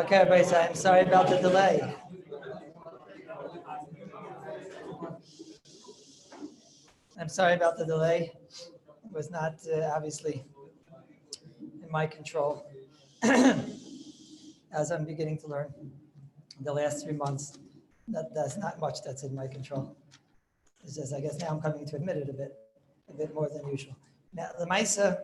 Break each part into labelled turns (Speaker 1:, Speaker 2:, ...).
Speaker 1: Okay, everybody, so I'm sorry about the delay. I'm sorry about the delay. It was not obviously in my control. As I'm beginning to learn the last 3 months, that's not much that's in my control. It's just, I guess now I'm coming to admit it a bit more than usual. Now, the Maisa,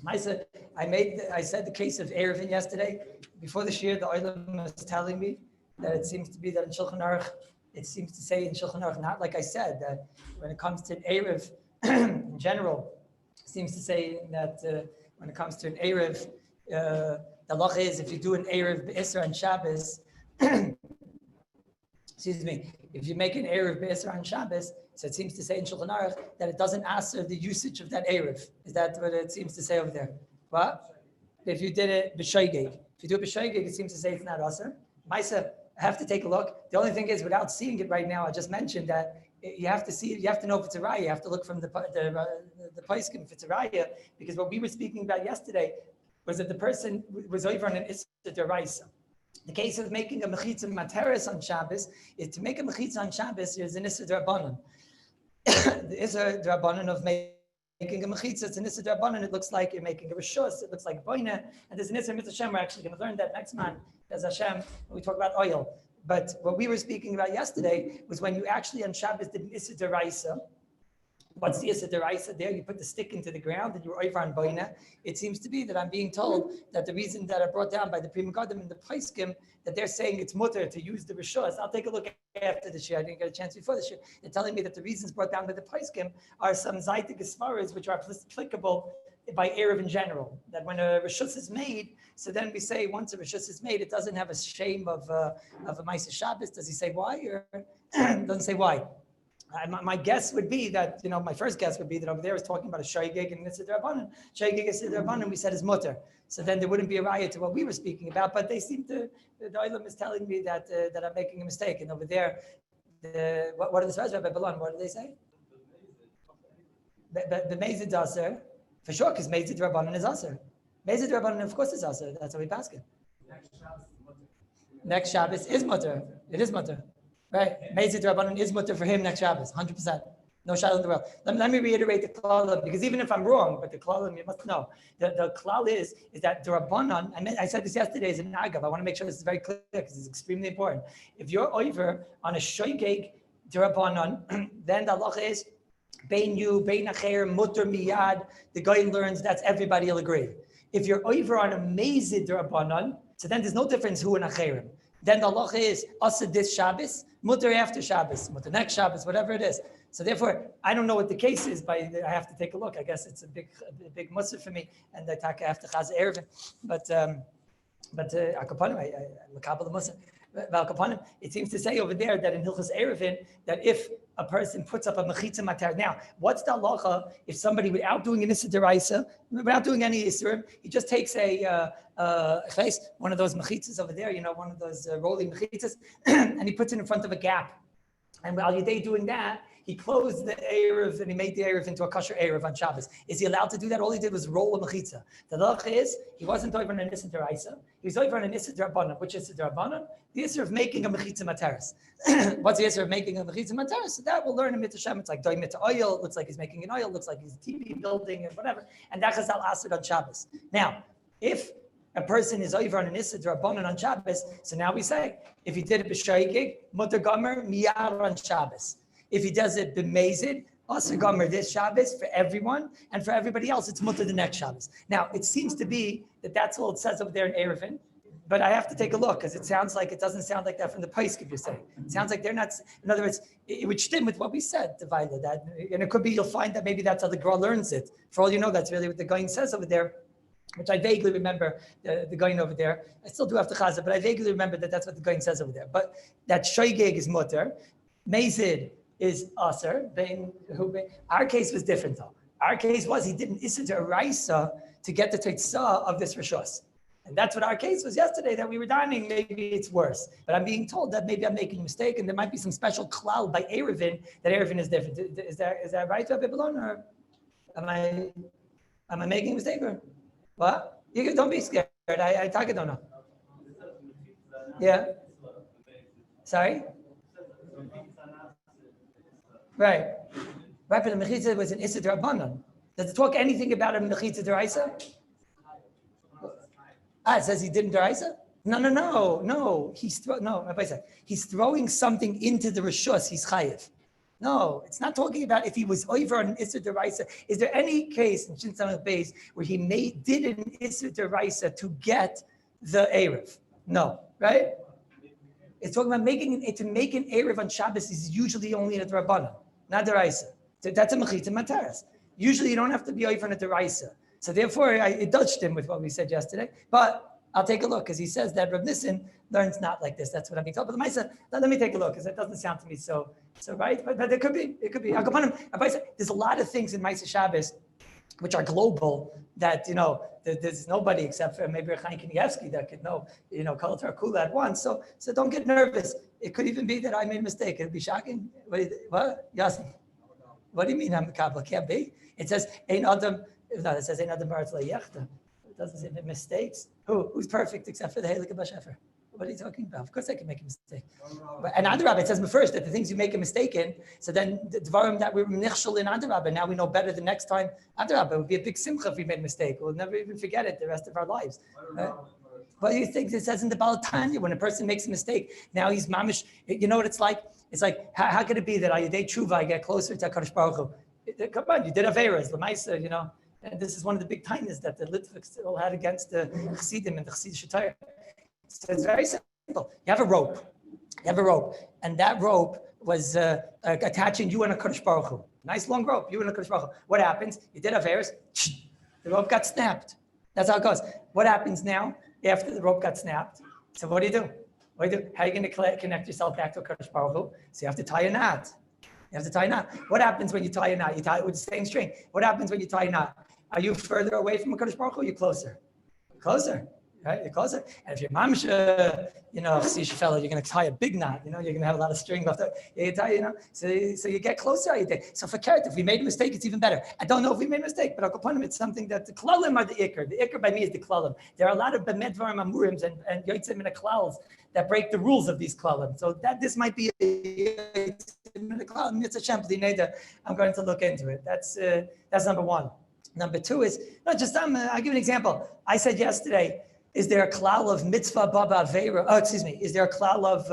Speaker 1: I said the case of Erevin yesterday. Before the Shir, the Olam was telling me that it seems to be that in Shulchan Aruch, it seems to say in Shulchan Aruch, not like I said, that when it comes to an Erev in general, it seems to say that when it comes to an Erev, the halacha is if you do an Erev B'Isra on Shabbos, excuse me, if you make an Erev B'Isra on Shabbos, so it seems to say in Shulchan Aruch that it doesn't answer the usage of that Erev. Is that what it seems to say over there? What? If you did it B'Shoigeg. If you do it B'Shoigeg, it seems to say it's not Aser. Maisa, I have to take a look. The only thing is, without seeing it right now, I just mentioned that you have to see it, you have to know if it's a raya. You have to look from the Paiskim if it's a raya, because what we were speaking about yesterday was that the person was over on an Issa Deraisa. The case of making a mechitza materis on Shabbos is to make a mechitza on Shabbos is an Issa Derabanan. The Issa Derabanan of making a mechitza, it's an Issa Derabanan. It looks like you're making a rishus. It looks like boina, and there's an Issa Mitzvah Hashem. We're actually going to learn that next month as Hashem when we talk about oil. But what we were speaking about yesterday was when you actually on Shabbos did an Issa Deraisa. What's the Issa Deraisa there? You put the stick into the ground and you're over on boina. It seems to be that I'm being told that the reason that I brought down by the Pri Megadim and the Paiskim, that they're saying it's mutter to use the Rishos. I'll take a look after the Shir. I didn't get a chance before the Shir. They're telling me that the reasons brought down by the Paiskim are some Zaitik Gesvaras which are applicable by Erev in general. That when a Rishus is made, so then we say once a Rishus is made, it doesn't have a shame of a Maisa Shabbos. Does he say why? Or doesn't say why? My guess would be that, my first guess would be that over there is talking about a shaygig and Issa Derabanan. Shaygig Issa Derabanan, we said is mutter. So then there wouldn't be a riot to what we were speaking about, but they seem to, the Olam is telling me that I'm making a mistake. And over there, what are the Sras Rabbi Balan? What do they say? The Mezid Aser, for sure, because Mezid Derabanan is Aser. Mezid Derabanan, of course, is Aser. That's how we pass it. Next Shabbos is mutter. It is mutter. Right, Mezid Rabbanan is mutter for him next Shabbos, 100%. No shot in the world. Let me reiterate the klal, because even if I'm wrong, but the klal, you must know. The klal is that the Rabbanan, I said this yesterday as an agav, I want to make sure this is very clear because it's extremely important. If you're over on a shoygeg Rabbanan, then the halacha is bein you, bein acher, mutter miyad, the guy learns that's everybody will agree. If you're over on a Mezid Rabbanan, so then there's no difference who in acherim. Then the halacha is asa this Shabbos, mutter after Shabbos, mutter next Shabbos, whatever it is. So therefore, I don't know what the case is, but I have to take a look. I guess it's a big musser for me, and I have to chaz erevin. But akapanim, I look up the musser. It seems to say over there that in Hilchos Erevin that if a person puts up a mechitza matar. Now, what's the halacha if somebody without doing an issa deraisa, without doing any issa, he just takes one of those mechitzas over there, one of those rolling mechitzas, and he puts it in front of a gap. And while you're doing that, he closed the Erev and he made the Erev into a kosher Erev on Shabbos. Is he allowed to do that? All he did was roll a mechitza. The halacha is, he wasn't over on an Issa Deraisa. He was over on an Issa Derabanan. Which Issa Derabanan? The Issa of making a mechitza materis. What's the Issa of making a mechitza materis? So that we'll learn in Mitzvah Shem. It's like doing mitzvah oil. It looks like he's making an oil. It looks like he's TV building and whatever. And that chazal asked on Shabbos. Now, if a person is over on an Issa Derabanan on Shabbos, so now we say, if he did it b'shoigig, mutter gomer miyar on Shabbos. If he does it b'mezid, also gomer this Shabbos for everyone, and for everybody else, it's mutter the next Shabbos. Now, it seems to be that that's all it says over there in Erevin, but I have to take a look because it doesn't sound like that from the Paiskim you're saying. It sounds like they're not. In other words, it would stem with what we said, Divided that, and it could be you'll find that maybe that's how the Gra learns it. For all you know, that's really what the Goyin says over there. Which I vaguely remember the going over there. I still do have to chaza, but I vaguely remember that that's what the going says over there. But that shoygeg is mutter, mezid is aser. Our case was different though. Our case was he didn't issa deraisa to get the teitzah of this rishos. And that's what our case was yesterday, that we were dining. Maybe it's worse. But I'm being told that maybe I'm making a mistake and there might be some special cloud by Erevin, that Erevin is different. Is that right, Rabbi Balon, or am I making a mistake? Or what? You don't be scared. I don't know. Yeah. Sorry? Right. Right, but the mechitza was an issa d'Rabbanan. Does it talk anything about a mechitza d'Oraisa? It says he didn't d'Oraisa? No. Rabbi said he's throwing something into the rishus. He's chayiv. No, it's not talking about if he was over on an issa d'Oraisa. Is there any case in Shin Samach Beis where he did an issa d'Oraisa to get the erev? No, right? It's talking about to make an erev on Shabbos is usually only a d'Rabbanan, not d'Oraisa. That's a mechitza materes. Usually you don't have to be over on a d'Oraisa. So therefore, it does stem with what we said yesterday. But I'll take a look because he says that Rav Nissen learns not like this. That's what I'm being told. But the Maisa, let me take a look because it doesn't sound to me so right. But it could be. It could be. There's a lot of things in Maisa Shabbos which are global that there's nobody except for maybe Chaim Kanievsky that could know Kol Torah Kula at once. So don't get nervous. It could even be that I made a mistake. It'd be shocking. What? Yasmin? What do you mean I'm Kabbalah? Can't be. It says Ein Adam. No, it says Ein Adam Baratz Le'yechta. It doesn't say mistakes. Who's perfect except for the Heilige Bashefer? What are you talking about? Of course I can make a mistake. And Adarab, it says first that the things you make a mistake in, so then the dvarim that we were nichshel in Adarab, and now we know better the next time. Adarab, it would be a big simcha if we made a mistake. We'll never even forget it the rest of our lives. Right? But you think it says in the Balatanya, when a person makes a mistake, now he's mamish, you know what it's like? It's like, how could it be that I day tshuva, I get closer to HaKadosh Baruch Hu? Come on, you did Averas, Lamaisa, and this is one of the big tainas that the Litviks still had against the Chassidim and the Chassidish Shatayr. So it's very simple. You have a rope, and that rope was attaching you and a Kadosh Baruch Hu. Nice long rope, you and a Kadosh Baruch Hu. What happens? You did Averis, the rope got snapped. That's how it goes. What happens now after the rope got snapped? So what do you do? How are you going to connect yourself back to a Kadosh Baruch Hu? So you have to tie a knot. What happens when you tie a knot? You tie it with the same string. What happens when you tie a knot? Are you further away from a Kadosh Baruch Hu? Or are you closer? Closer. Right, you're closer. And if you're mamsha, Chassidish fellow, you're going to tie a big knot. You're going to have a lot of string left. You tie, so you get closer. So for Keret, if we made a mistake, it's even better. I don't know if we made a mistake, but I'll it's something that the klalim are the ikr. The ikr by me is the klalim. There are a lot of bemedvarim amurims and yotzim and klals that break the rules of these klalim. So this might be a klalim. It's a shampoo neder. I'm going to look into it. That's number one. Number two is I'll give you an example. I said yesterday, is there a klal of mitzvah baba aveira? Is there a klal of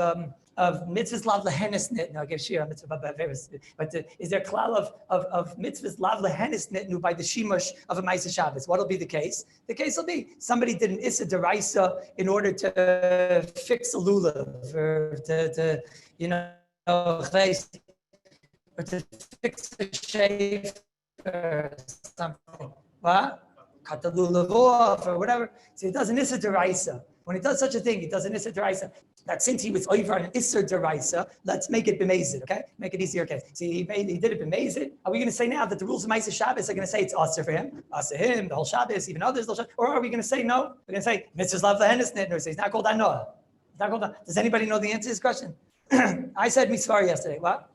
Speaker 1: mitzvahs lav lehenis nitnu? I'll give shir mitzvah baba aveira. But is there a klal of mitzvahs lav lehenis nitnu by the shimush of a ma'aseh Shabbos? What'll be the case? The case will be somebody did an issa deraisa in order to fix a lulav or to fix a shave or something. What? Cut the lulav off or whatever. So he does an issa deraisa. When he does such a thing, he does an issa deraisa. That since he was over on an issa deraisa, let's make it b'mezid, okay? Make it easier, okay? See, he did it b'mezid. Are we going to say now that the rules of Ma'aseh Shabbos are going to say it's aser for him, the whole Shabbos, even others, or are we going to say no? We're going to say mitzvahs lav lehenis nitnu. He's not called anoah. It's not called. Does anybody know the answer to this question? I said misvar yesterday. What?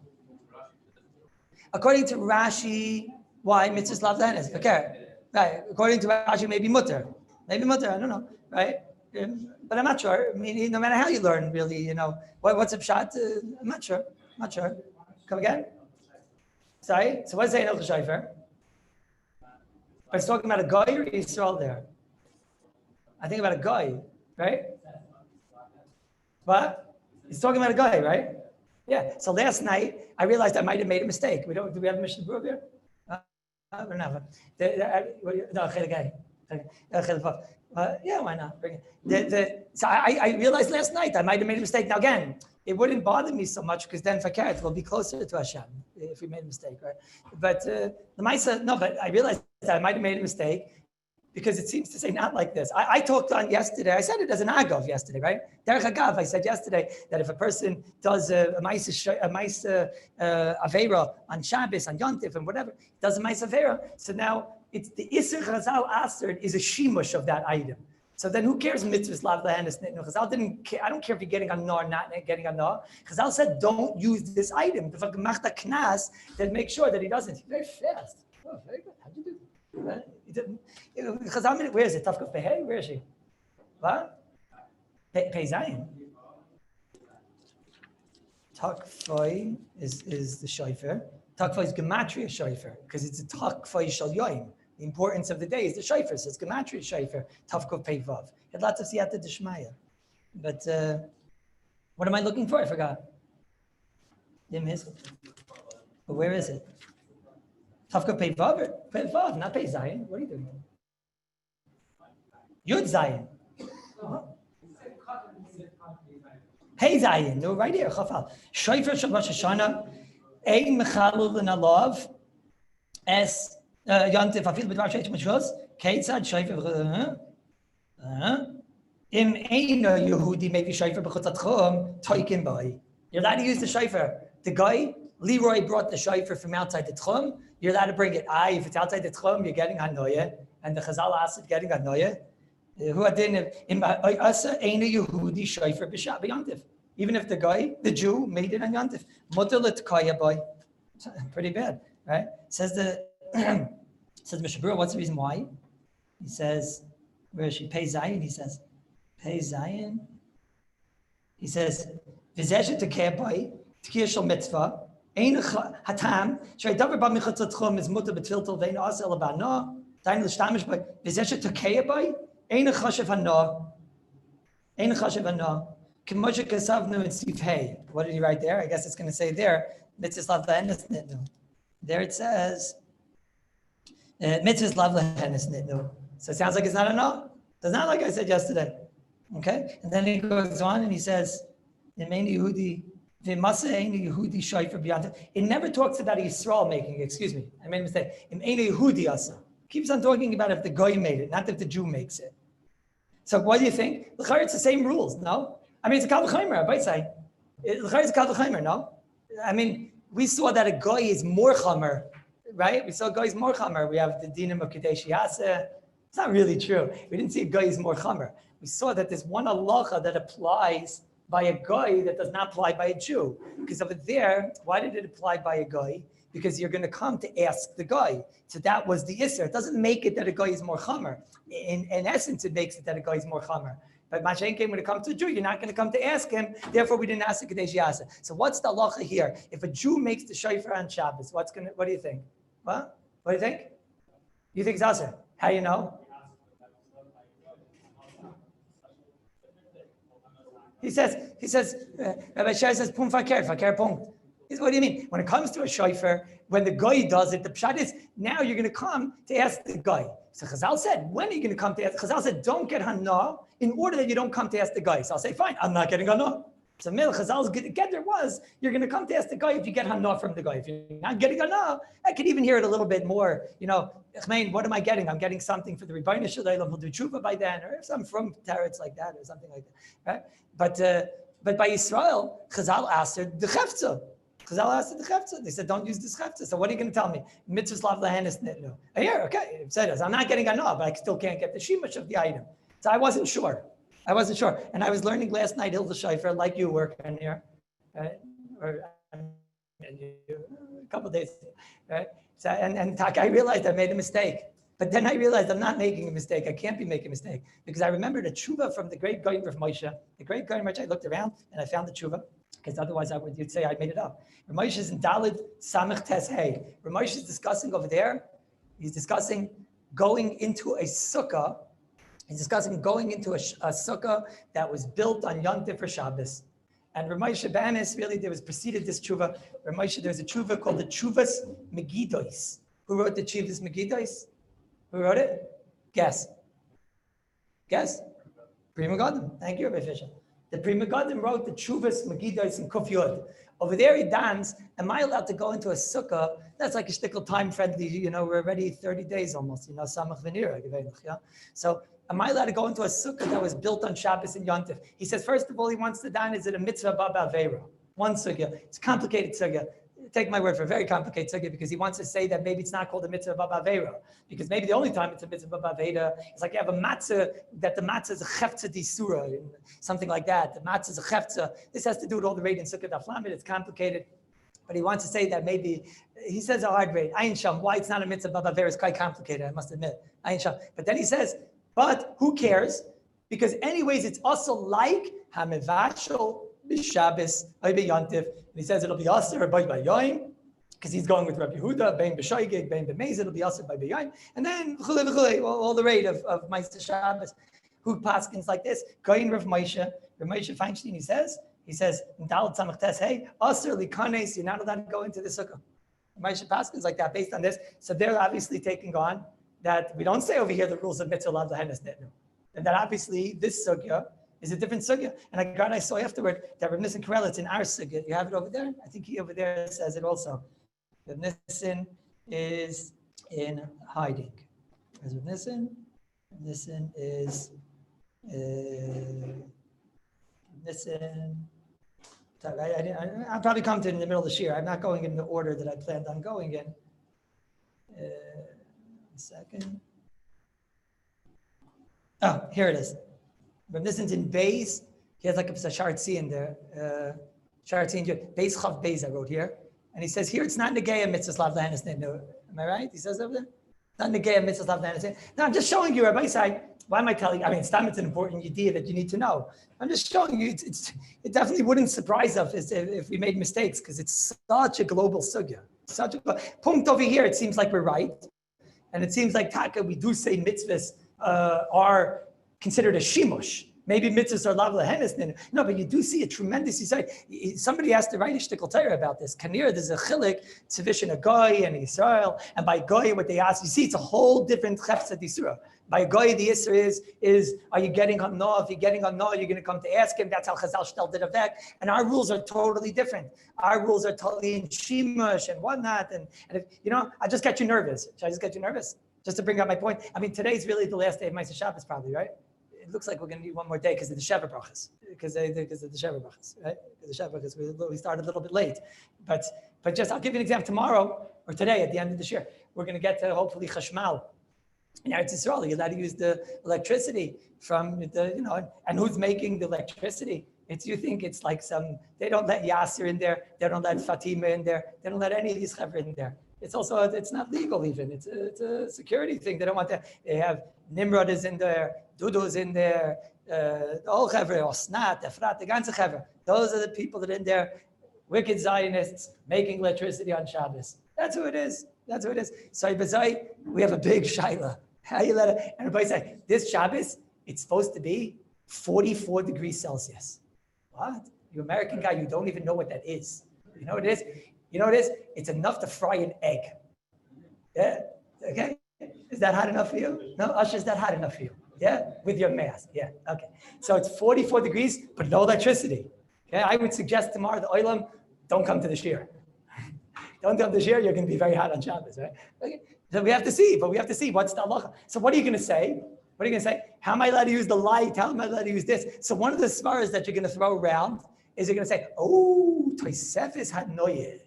Speaker 1: According to Rashi, why mitzvahs lav lehenis? Okay. Right, according to Rashi, maybe mutter, I don't know, right? But I'm not sure. I mean, no matter how you learn, really, what's a pshat? I'm not sure. Come again? Sorry. So what's saying Hilchos Shofar? But it's talking about a guy or Yisrael there. I think about a guy, right? What? He's talking about a guy, right? Yeah. So last night I realized I might have made a mistake. Do we have a Mishnah Berurah here? Yeah, why not? Bring it. So I realized last night I might have made a mistake. Now again, it wouldn't bother me so much because then Fakert will be closer to Hashem if we made a mistake, right? But the Maisa, no, but I realized that I might have made a mistake because it seems to say not like this. I talked on yesterday, I said it as an agav yesterday, right? Derech agav, I said yesterday that if a person does a Maisa Aveira on Shabbos, on Yontif, and whatever, does a Maisa Aveira, so now it's the Isser Chazal Aser is a shimush of that item. So then who cares mitzvahs lav lehenis nitnu? Chazal didn't care. I don't care if you're getting a no or not getting a no. Chazal said don't use this item. If a gemachta knas, then make sure that he doesn't. He's very fast. Oh, very good. How'd you do? He didn't. Chazal, where is it? Tafkuf Pehei? Where is she? What? Pei Zayin. Takfoi is the shofar. Takfoi is gematria shofar because it's a takfoi shal yoim. The importance of the day is the shofar, so it's gematria shofar. Tavkov pei vav. He had lots of siyata d'shmaya. But what am I looking for? I forgot. But where is it? Tavkov pei vav, not pei zayin. What are you doing? Yud zayin. Hey zayin. No, right here. Chafal. Shofar shel Rosh Hashanah. Ein mechalul in alav. Es yantif afil b'dvar sheish mishvos. Keitzad shofar. Im eino Yehudi maybe shofar b'chutzat chum toikin by. You're allowed to use the shofar. The guy Leroy brought the shofar from outside the tchum. You're allowed to bring it. If it's outside the tchum, you're getting hanoya, and the Chazal asked getting hanoya. Who adin in asa eino Yehudi shofar b'yantif. Even if the guy, the Jew, made it on yantif, mutar l'tkaya by. Pretty bad, right? Says Mishabura, what's the reason why? He says, where she pays Zion, he says, pay Zion. He says, v'zeh shetekeh by, t'kiyah shel mitzvah, ein hatam, shrei davar ba michatzat chum is mutar b'tfiltel vein asa elabana, dain l'shtamish by, v'zeh shetekeh by, ein chashav hana, ein chashav hana. What did he write there? I guess it's going to say there. There it says, so it sounds like it's not enough. It's not like I said yesterday. Okay? And then he goes on and he says, it never talks about Yisrael making it. Excuse me, I made a mistake. Keeps on talking about if the guy made it, not if the Jew makes it. So what do you think? It's the same rules, no? I mean, it's a kal v'chomer, I might say. It's a kal v'chomer, no? I mean, we saw that a goy is more chomer, right? We saw a goy is more chomer. We have the dinim of kadesh yaseh. It's not really true. We didn't see a goy is more chomer. We saw that there's one halacha that applies by a goy that does not apply by a Jew. Because over there, why did it apply by a goy? Because you're going to come to ask the guy. So that was the isser. It doesn't make it that a guy is more chomer. In essence, it makes it that a guy is more chomer. But Mashen came when it comes to a Jew, you're not going to come to ask him. Therefore, we didn't ask the Kadesh Yasa. So what's the halacha here? If a Jew makes the shofar on Shabbos, what do you think? What do you think? You think it's Aser? How do you know? He says, Rabbi Shai says, Pum fakir pum. What do you mean? When it comes to a shofar, when the guy does it, the pshat is, now you're going to come to ask the guy. So Chazal said, when are you going to come to ask? Chazal said, don't get hana in order that you don't come to ask the guy. So I'll say, fine, I'm not getting hana. So Chazal's gather was, you're going to come to ask the guy if you get hana from the guy. If you're not getting hana, I could even hear it a little bit more. What am I getting? I'm getting something for the Rebbeinu Shalom. He'll do tshuva by then, or if some from Teretz like that, or something like that, right? But by Yisrael, Chazal asked her the chefza. Chazal asked the chefza. They said, don't use this chefza. So what are you going to tell me? Mitzvah slav lahanis nitnu. Here, okay. It said, I'm not getting anah, but I still can't get the shemesh of the item. So I wasn't sure. And I was learning last night Hilchos shofar, like you were in here, right? A couple of days, right? So, and I realized I made a mistake. But then I realized I'm not making a mistake. I can't be making a mistake. Because I remembered a tshuva from the great Goyim of Moshe. The great Goyim, which I looked around and I found the tshuva. Because otherwise you'd say I made it up. Ramesh is in Dalid Samech Tes Hey. Ramesh is discussing over there. He's discussing going into a sukkah. He's discussing going into a sukkah that was built on Yom Tov for Shabbos. And Ramesh Shabanis really preceded this tshuva. Ramesh, there's a tshuva called the Tshuvas Megiddos. Who wrote the Tshuvas Megiddos? Who wrote it? Guess. Pri Megadim. Thank you, Rabbi Fisher. The Pri Megadim wrote the Tshuvas Megiddos in Kuf Yod. Over there he dance, am I allowed to go into a sukkah? That's like a shtickle time friendly, we're already 30 days almost, Samach Venira. Yeah? So am I allowed to go into a sukkah that was built on Shabbos and Yom Tov? He says, first of all, he wants to dance, is it a mitzvah baba aveira? One sukkah. It's a complicated sukkah. Take my word for a very complicated sukkah because he wants to say that maybe it's not called a mitzvah baba aveira. Because maybe the only time it's a mitzvah baba aveira is like you have a matzah, that the matzah is a chefza disura, something like that. The matzah is a chefza. This has to do with all the rate in sukkah daflamid. It's complicated. But he wants to say that maybe, he says a hard rate. Ayin Sham, why it's not a mitzvah baba aveira is quite complicated, I must admit. Ayin Sham. But then he says, but who cares? Because anyways, it's also like hamivashal Shabbos, Yantif, and he says it'll be Aser by Yom, because he's going with Rabbi Huda, Bein B'Shoigig, Bein B'Meiz, it'll be Aser by Yom, and then all the rate of Meister Shabbos. Who paskins like this? Goyin Rav Moshe Feinstein, he says, Dal Tzamach Tes, hey, Aser Likanes, you're not allowed to go into the sukkah. Moshe paskins like that based on this. So they're obviously taking on that we don't say over here the rules of mitzvah lav lehenes nitnu. And that obviously this sugya is a different sugya. And I saw afterward that Rav Nissen Karel, it's in our sugya. You have it over there? I think he over there says it also. Rav Nissen is in hiding. As Rav Nissen is I'll probably come to it in the middle of this year. I'm not going in the order that I planned on going in. A second. Oh, here it is. But this is in Beis. He has like a Shartzi in there. Shartzi in Beis Chav Beis I wrote here. And he says here it's not Negeya Mitzvah Lav Lehenes Nitnu. Am I right? He says over there? Not Negeya Mitzvah Lav Lehenes Nitnu. No, I'm just showing you, Rabbi Isai. Why am I telling you? I mean, it's an important idea that you need to know. I'm just showing you, it definitely wouldn't surprise us if we made mistakes, because it's such a global sugya. Such a point over here, it seems like we're right. And it seems like Taka, we do say mitzvahs are considered a shimush. Maybe mitzvahs are lav lehenes. No, but you do see a tremendous, somebody asked the right Shtickle Torah about this. Kanir, there's a chilik, tzivish a goy and Israel. And by goy, what they ask, you see, it's a whole different chefzat Yisra. By goy, the Isra is are you getting on no? If you're getting on no, you're going to come to ask him. That's how Chazal Shtel did a vek. And our rules are totally different. Our rules are totally in shimush and whatnot. And if, I just get you nervous. Should I just get you nervous? Just to bring up my point. I mean, today's really the last day of Meiser Shabbos, probably, right? It looks like we're going to need one more day because of the Sheva Brachas. Because of the Sheva Brachas, right? Because the Sheva Brachas, we started a little bit late. But just, I'll give you an example. Tomorrow, or today, at the end of this year, we're going to get to, hopefully, Chashmal. In Eretz Yisrael, you're allowed to use the electricity from the, and who's making the electricity? You think it's like they don't let Yasser in there, they don't let Fatima in there, they don't let any of these chevra in there. It's also, it's not legal even, it's a security thing. They don't want that. They have Nimrod is in there, Dudu is in there, the whole chevra, Osnat, Efrat, the ganze chevra. Those are the people that are in there, wicked Zionists making electricity on Shabbos. That's who it is. That's who it is. So we have a big shaila. How you let it? And everybody say, this Shabbos, it's supposed to be 44 degrees Celsius. What? You American guy, you don't even know what that is. You know what it is? You know what it is? It's enough to fry an egg. Yeah? Okay? Is that hot enough for you? No? Usher, is that hot enough for you? Yeah? With your mask. Yeah. Okay. So it's 44 degrees, but no electricity. Okay? I would suggest tomorrow, the oilam, don't come to the shir. Don't come to the shir, you're going to be very hot on Shabbos, right? Okay. So we have to see what's the halacha. So what are you going to say? What are you going to say? How am I allowed to use the light? How am I allowed to use this? So one of the svaras that you're going to throw around is you're going to say, oh, toisefes hanoyeh.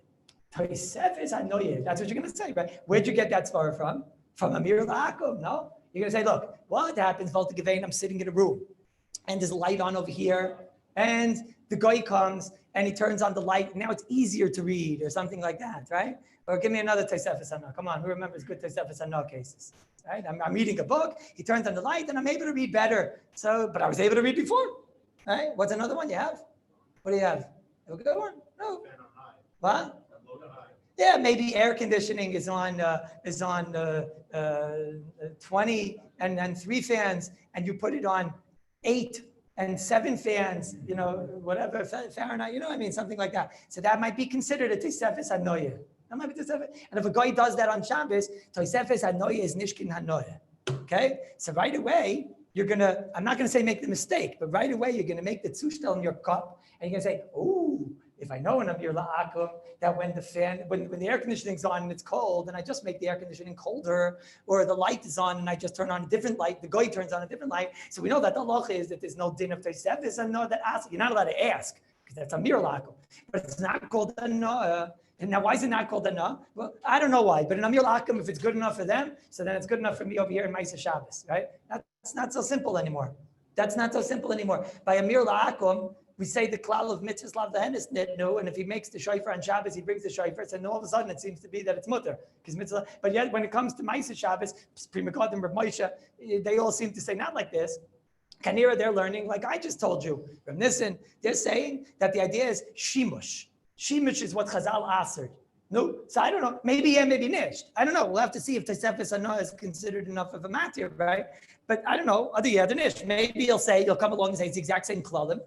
Speaker 1: Toisefes hanoyeh. That's what you're going to say, right? Where'd you get that svara from? From Amir La'akum, no? You're going to say, look, what happens, I'm sitting in a room, and there's a light on over here, and the guy comes, and he turns on the light. Now it's easier to read or something like that, right? Or give me another Tosefes Hana. Come on, who remembers good Tosefes Hana cases? Right? I'm reading a book. He turns on the light, and I'm able to read better. But I was able to read before. Right? What's another one you have? What do you have? A good one? No. What? Yeah, maybe air conditioning is on 20 and 3 fans, and you put it on 8 and 7 fans, whatever, Fahrenheit, something like that. So that might be considered a Tosefes Hanoyeh. That might be Tosefes. And if a guy does that on Shabbos, Tosefes Hanoyeh is Nishkin Hanoyeh. Okay? So right away, I'm not going to say make the mistake, but right away, you're going to make the Zushtel in your cup, and you're going to say, oh, if I know in Amir La'akum that when the air conditioning's on and it's cold, and I just make the air conditioning colder, or the light is on and I just turn on a different light, the guy turns on a different light. So we know that the halacha is that there's no din of Tosefes, and no that ask. You're not allowed to ask because that's Amir La'akum, but it's not called a no. And now, why is it not called a no? Well, I don't know why, but in Amir La'akum, if it's good enough for them, so then it's good enough for me over here in Meiser Shabbos, right? That's not so simple anymore. That's not so simple anymore. By Amir La'akum, we say the klal of mitzvahs lav lehenes nitnu, and if he makes the shofar on Shabbos, he brings the shofar, and all of a sudden it seems to be that it's mutter. But yet when it comes to Meiser Shabbos, Pri Megadim, Rav Moshe, they all seem to say not like this. Kanira, they're learning, like I just told you, from Nissen, they're saying that the idea is shimush. Shimush is what Chazal answered. No, so I don't know. Maybe yeah, maybe nisht. I don't know. We'll have to see if Tosefes Hana is considered enough of a matir, right? But I don't know. Other yeah, the nisht. Maybe you'll come along and say it's the exact same klalim.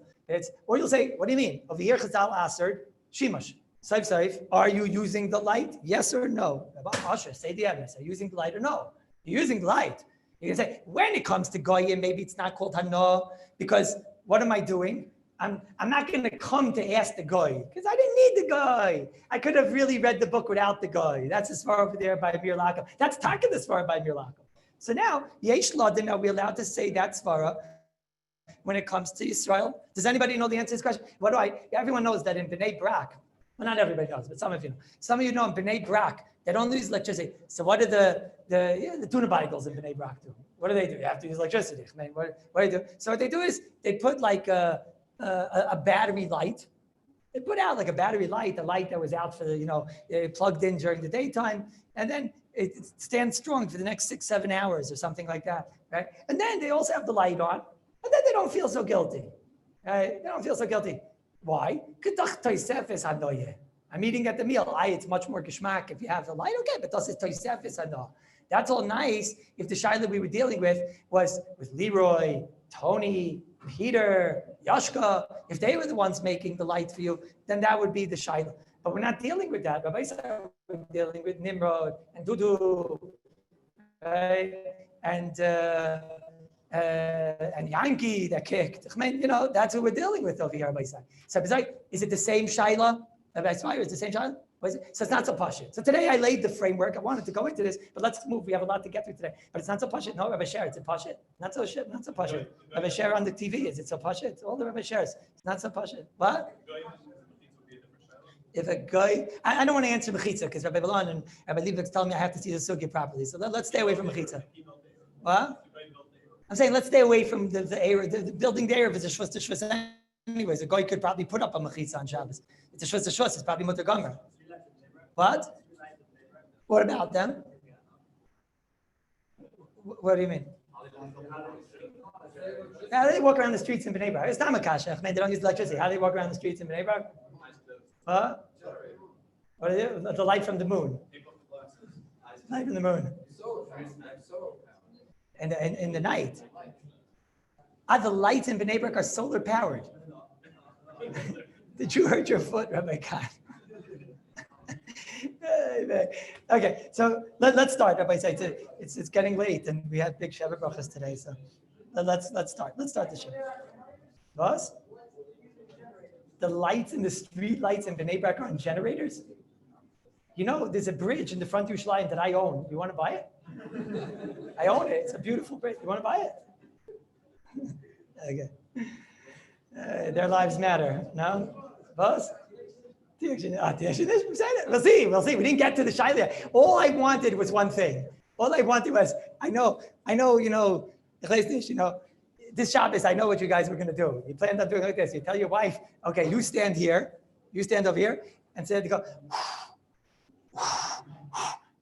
Speaker 1: Or you'll say, what do you mean? Over here, Chazal answered shimush. Saif, are you using the light? Yes or no? Asher, say the evidence. Are you using the light or no? You're using the light. You can say, when it comes to goyim, maybe it's not called hana, because what am I doing? I'm not going to come to ask the guy, because I didn't need the guy. I could have really read the book without the guy. That's as far over there by Mir Lakum. That's Taka as far by Mir Lakum. So now, Yesh Ladin, are we allowed to say that svara when it comes to Israel? Does anybody know the answer to this question? Everyone knows that in Bnei Brak, well, not everybody knows, but some of you know. Some of you know in Bnei Brak, they don't use electricity. So what do the tuna bagels in Bnei Brak do? What do? You have to use electricity. I mean, what do they do? So what they do is they put like a battery light. They put out like a battery light, a light that was out for plugged in during the daytime, and then it stands strong for the next 6-7 hours or something like that, right? And then they also have the light on, and then they don't feel so guilty. They don't feel so guilty. Why? I'm eating at the meal. It's much more geschmack if you have the light. Okay, but das is toisefes hana. That's all nice if the shaila we were dealing with was with Leroy, Tony, Peter, Yashka. If they were the ones making the light for you, then that would be the shaila. But we're not dealing with that. Rabbi said we're dealing with Nimrod and Dudu, right? And Yankee that kicked. I mean, that's what we're dealing with over here, Rabbi said. So is it the same shaila? Rabbi Smayer, is the same shaila? So it's not so pashit. So today I laid the framework. I wanted to go into this, but let's move. We have a lot to get through today. But it's not so pashit. No, Rabbi Sher, it's a pashit. Not so pashit. Rabbi Sher on the TV, is it so pashit? All the Rabbi Shers. It's not so pashit. What? If a guy, I don't want to answer mechitza because Rabbi Balon and Rabbi Liebig's telling me I have to see the sugya properly. So let's stay away from mechitza. What? I'm saying let's stay away from the building the Erev is a shvus. Anyways, a guy could probably put up a mechitza on Shabbos. It's a shvus. It's probably mutar gomer. What? What about them? What do you mean? How do they walk around the streets in Bnei Brak? It's not makashach. They don't use electricity. How do they walk around the streets in Bnei Brak? What? What is it? The light from the moon. Light from the moon. And in the night. The lights in Bnei Brak are solar powered. Did you hurt your foot, Rabbi Khan? Okay, so let's start. Rabbi said it's getting late, and we had big Shabbat brachas today. So let's start. Let's start the Shabbat. Boss? The lights in the street lights in Bnei Brak are on generators. There's a bridge in the front of Yerushalayim that I own. You want to buy it? I own it. It's a beautiful bridge. You want to buy it? Okay. Their lives matter. No, boss. We'll see. We didn't get to the shaila yet. All I wanted was one thing. All I wanted was, I know, this Shabbos, I know what you guys were going to do. You planned on doing like this. You tell your wife, okay, you stand here, you stand over here, and say, go,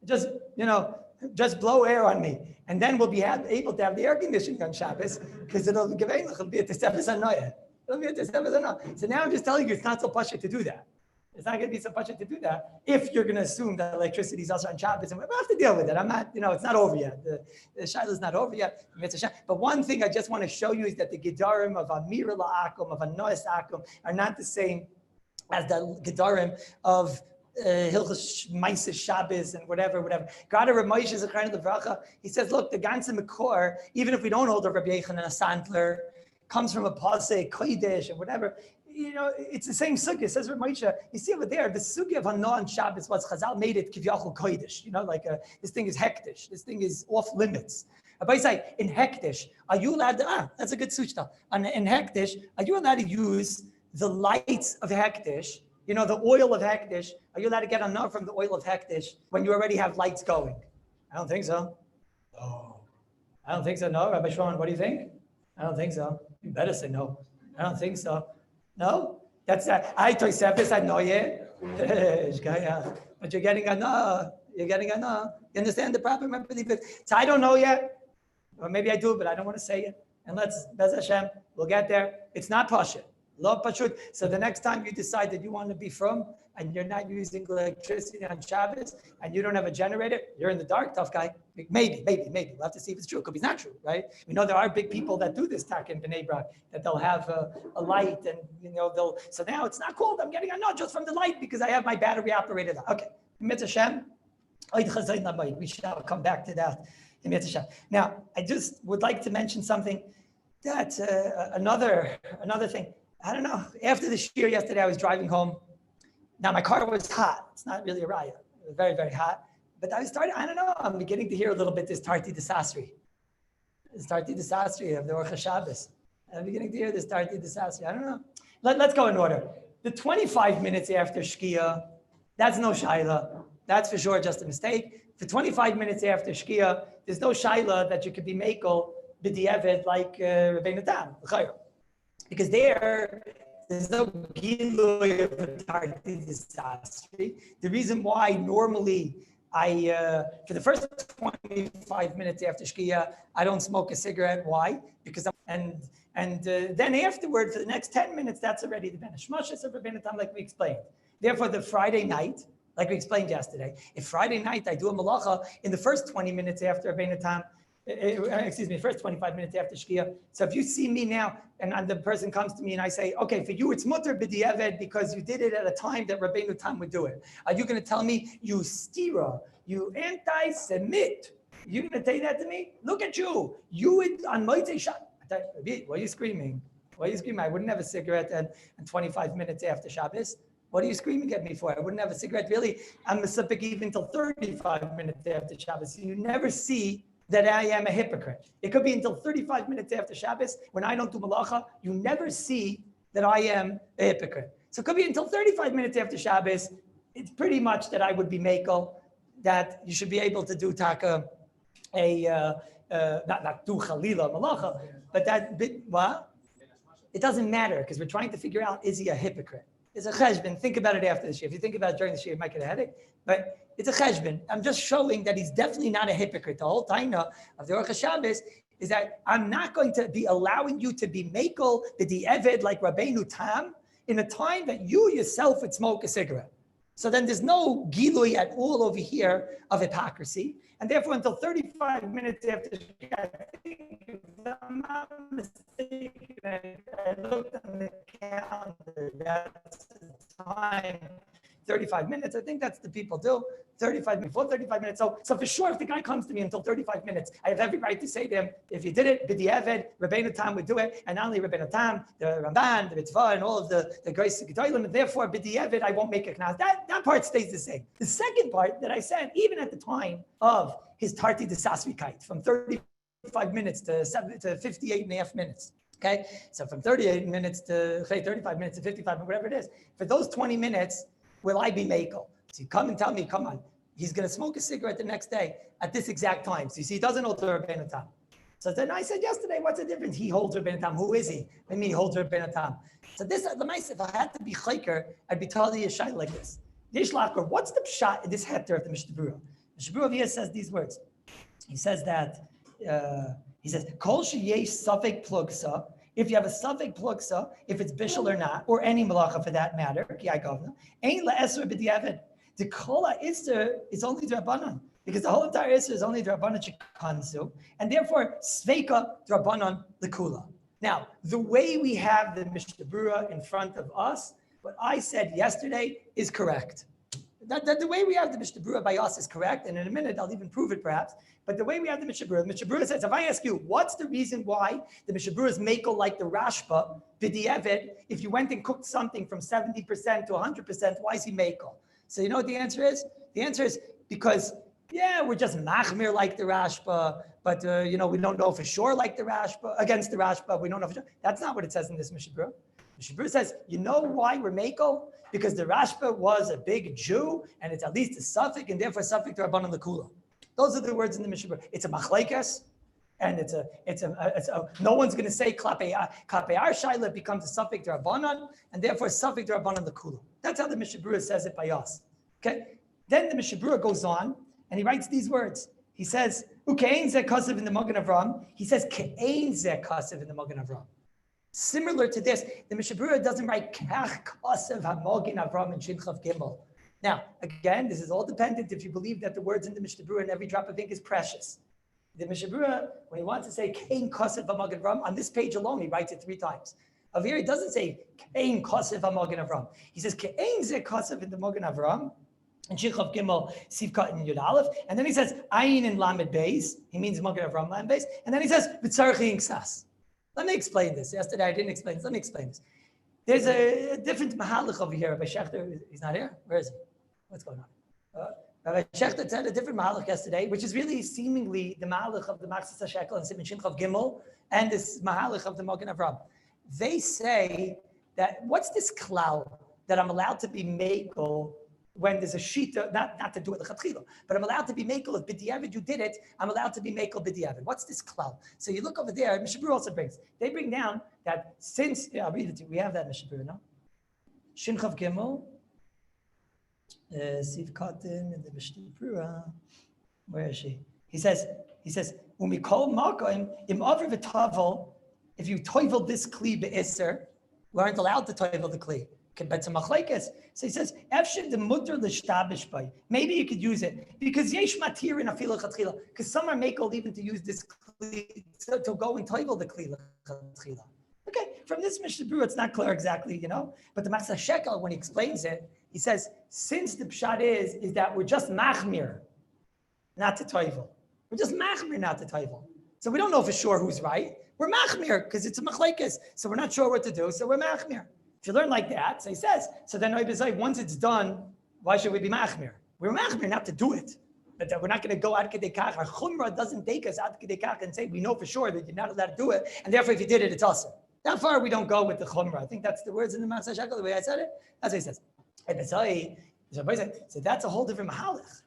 Speaker 1: just blow air on me. And then we'll be able to have the air conditioning on Shabbos, because it'll be at the Sefer Sanoya. It'll be at the Sefer Sanoya. So now I'm just telling you, it's not so pashut to do that. It's not going to be so pashut to do that if you're going to assume that electricity is also on Shabbos, and we'll have to deal with it. I'm not, it's not over yet. The shaila is not over yet. But one thing I just want to show you is that the gedarim of Amira La'akum, of Anois Akum, are not the same as the gedarim of Hilchos Maises Shabbos and whatever. Gada Rav Moshe is a kind of the bracha. He says, look, the ganze Mekor, even if we don't hold a Rabbi Yechon and a Sandler, comes from a pasuk kodesh and whatever. It's the same sugya. Says Rav Moshe. You see over there, the sugya of Hana and Shabbos was Chazal made it kivyachol kodesh. This thing is hektish. This thing is off limits. Rabbi say in hektish, are you allowed to? That's a good sushta. In hektish, are you allowed to use the lights of hektish? The oil of hektish. Are you allowed to get enough from the oil of hektish when you already have lights going? I don't think so. No. I don't think so. No, Rabbi Shimon, what do you think? I don't think so. You better say no. I don't think so. No? That's that. I toisefes, I know yet. But you're getting a no. You understand the problem? So I don't know yet. Or maybe I do, but I don't want to say it. And let's, Bez Hashem, we'll get there. It's not pashut. Lo pashut. So the next time you decide that you want to be from and you're not using electricity on Shabbos and you don't have a generator, you're in the dark, tough guy. Maybe. We'll have to see if it's true. It could be not true, right? We know there are big people that do this talk in Bnei Brak, that they'll have a light and, so now it's not cold. I'm getting a nod just from the light because I have my battery operated. Okay. Mitzvah Hashem. We shall come back to that. Now, I just would like to mention something that another thing. I don't know. After the shiur yesterday, I was driving home. Now, my car was hot. It's not really a raya. It was very, very hot. But I don't know. I'm beginning to hear a little bit this Tarti Desasri. This Tarti Desasri of the Orcha Shabbos. I'm beginning to hear this Tarti Desasri. I don't know. Let's go in order. The 25 minutes after Shkia, that's no shaila. That's for sure just a mistake. For 25 minutes after Shkia, there's no shaila that you could be mekel b'di'evet like Rabbeinu Tam, because there's no gilui of a Tarti Desasri. The reason why normally for the first 25 minutes after Shkia, I don't smoke a cigarette. Why? Because then afterward, for the next 10 minutes, that's already the Ben Shmashis of Rabbeinu Tam, like we explained. Therefore, the Friday night, like we explained yesterday, if Friday night I do a malacha in the first 20 minutes after Rabbeinu Tam, first 25 minutes after Shkia. So if you see me now, and the person comes to me and I say, okay, for you it's mutter b'di'eved because you did it at a time that Rabbeinu Tam would do it. Are you going to tell me, you stira, you anti-Semit? You're going to say that to me? Look at you. You would, on Motzei Shabbos. Why are you screaming? I wouldn't have a cigarette and 25 minutes after Shabbos. What are you screaming at me for? I wouldn't have a cigarette. Really, I'm a sufik even until 35 minutes after Shabbos. You never see that I am a hypocrite. It could be until 35 minutes after Shabbos when I don't do malacha. You never see that I am a hypocrite. So it could be until 35 minutes after Shabbos. It's pretty much that I would be mekel, that you should be able to do taka, not do chalila malacha, but that bit, what? It doesn't matter because we're trying to figure out, is he a hypocrite? It's a cheshbon. Think about it after the shiur. If you think about it during the shiur, you might get a headache. But it's a cheshbon. I'm just showing that he's definitely not a hypocrite. The whole taina of the Orcha Shabbos is that I'm not going to be allowing you to be mekel b'di'eved like Rabbeinu Tam in a time that you yourself would smoke a cigarette. So then there's no gilui at all over here of hypocrisy. And therefore, until 35 minutes after Shkia, I think if I'm not mistaken, I looked on the calendar, that's the time, 35 minutes. I think that's the people do. 35 minutes, before 35 minutes. So for sure, if the guy comes to me until 35 minutes, I have every right to say to him, if you did it, b'di'eved, Rabbeinu Tam would do it, and not only Rabbeinu Tam, the Ramban, the Mitzvah, and all of the Grace Gedolim, and therefore b'di'eved, I won't make a knas. That part stays the same. The second part that I said, even at the time of his Tarti Desasvikite, from 35 minutes to 58 and a half minutes. Okay, so from 38 minutes to 35 minutes to 55, whatever it is, for those 20 minutes, will I be mekel? So you come and tell me, come on, he's going to smoke a cigarette the next day at this exact time. So you see, he doesn't hold the Rabbeinu Tam. So then I said yesterday, what's the difference? He holds Rabbeinu Tam. Who is he? I mean, he holds Rabbeinu Tam. So this, if I had to be chayker, I'd be telling you a shayla like this. Yishlachor, what's the pshat in this heter of the Mishnah Berurah? The Mishnah Berurah here says these words. He says that, Kol sheyesh safek plugsa. If you have a safek plugsa, if it's bishul or not, or any malacha for that matter, ain't la'esr b'di'eved. The kol ha'isr is only drabanan, because the whole entire isr is only drabanan shekansu, and therefore sveika drabanan lekula. Now, the way we have the Mishnah Berurah in front of us, what I said yesterday is correct. That the way we have the Mishnah Berurah by us is correct, and in a minute I'll even prove it perhaps. But the way we have the Mishnah Berurah says, if I ask you, what's the reason why the Mishnah Berurah is mekel like the Rashba, b'di'eved, if you went and cooked something from 70% to 100%, why is he mekel? So you know what the answer is? The answer is because, we're just machmir like the Rashba, but we don't know for sure like the Rashba, against the Rashba, we don't know for sure. That's not what it says in this Mishnah Berurah. Mishnah Berurah says, you know why we're mekel? Because the Rashba was a big Jew, and it's at least a suffix, and therefore suffix to Rabbanan Lekula. Those are the words in the Mishnah Berurah. It's a machlekes, and it's a no one's going to say klapei ar shaila, it becomes a suffix to Rabbanan, and therefore suffix to Rabbanan Lekula. That's how the Mishnah Berurah says it by us. Okay. Then the Mishnah Berurah goes on, and he writes these words. He says, Ukein zeh kasev in the Magen Avram. He says, Ke'ein zeh kasev in the Magen Avram. Similar to this, the Mishnah Berurah doesn't write Kach kasev ha-Magen Avram and Shinchav Gimel. Now, again, this is all dependent if you believe that the words in the Mishnah Berurah and every drop of ink is precious. The Mishnah Berurah, when he wants to say Kein Kasev HaMagen Avram, on this page alone, he writes it 3 times. Over here, he doesn't say Kein Kasev HaMagen Avram. He says Kein Zeh Kasev in the Magen Avram, and Shinchav Gimel, Sivkat in Yud Aleph, and then he says Ayin in Lamed Beis. He means Magen Avram Lamed Beis, and then he says V'tzarchi in Ksas. Let me explain this. Yesterday I didn't explain this. Let me explain this. There's a different mahalach over here. Rabbi Shechter, he's not here? Where is he? What's going on? Rabbi Shechter said a different mahalach yesterday, which is really seemingly the mahalach of the Machzis HaShekel and Siman Shinchav Gimel, and this mahalach of the Magen Avram. They say that, what's this klal that I'm allowed to be mekel when there's a shita, not to do it l'chatchila, but I'm allowed to be mekel if b'diavad you did it, I'm allowed to be mekel b'diavad. What's this klal? So you look over there, Mishnah Berurah also brings, they bring down that since, I'll read it to you, we have that Mishnah Berurah, no? Shinchav Gimel, Siv Katan in the Mishnah Berurah, where is she? He says, Umikol Makoim, im Avri v'tavel, if you toivel this kli be'isser, we aren't allowed to toivel the kli. So he says, maybe you could use it because yesh matir in afila chatchila. Because some are makel even to use this kli to go and toivel the kli chatchila. Okay, from this Mishnah Berurah, it's not clear exactly, But the Machzis HaShekel, when he explains it, he says, since the pshat is that we're just machmir, not to toivel. We're just machmir, not to toivel. So we don't know for sure who's right. We're machmir because it's a machlekes. So we're not sure what to do. So we're machmir. If you learn like that, so he says, so then once it's done, why should we be machmir? We're machmir not to do it. But we're not going to go ad kedei kach. Our chumrah doesn't take us ad kedei kach and say, we know for sure that you're not allowed to do it. And therefore, if you did it, it's awesome. That far, we don't go with the chumrah. I think that's the words in the Machzis HaShekel, the way I said it. That's what he says. Rabbi said, so that's a whole different mahalach.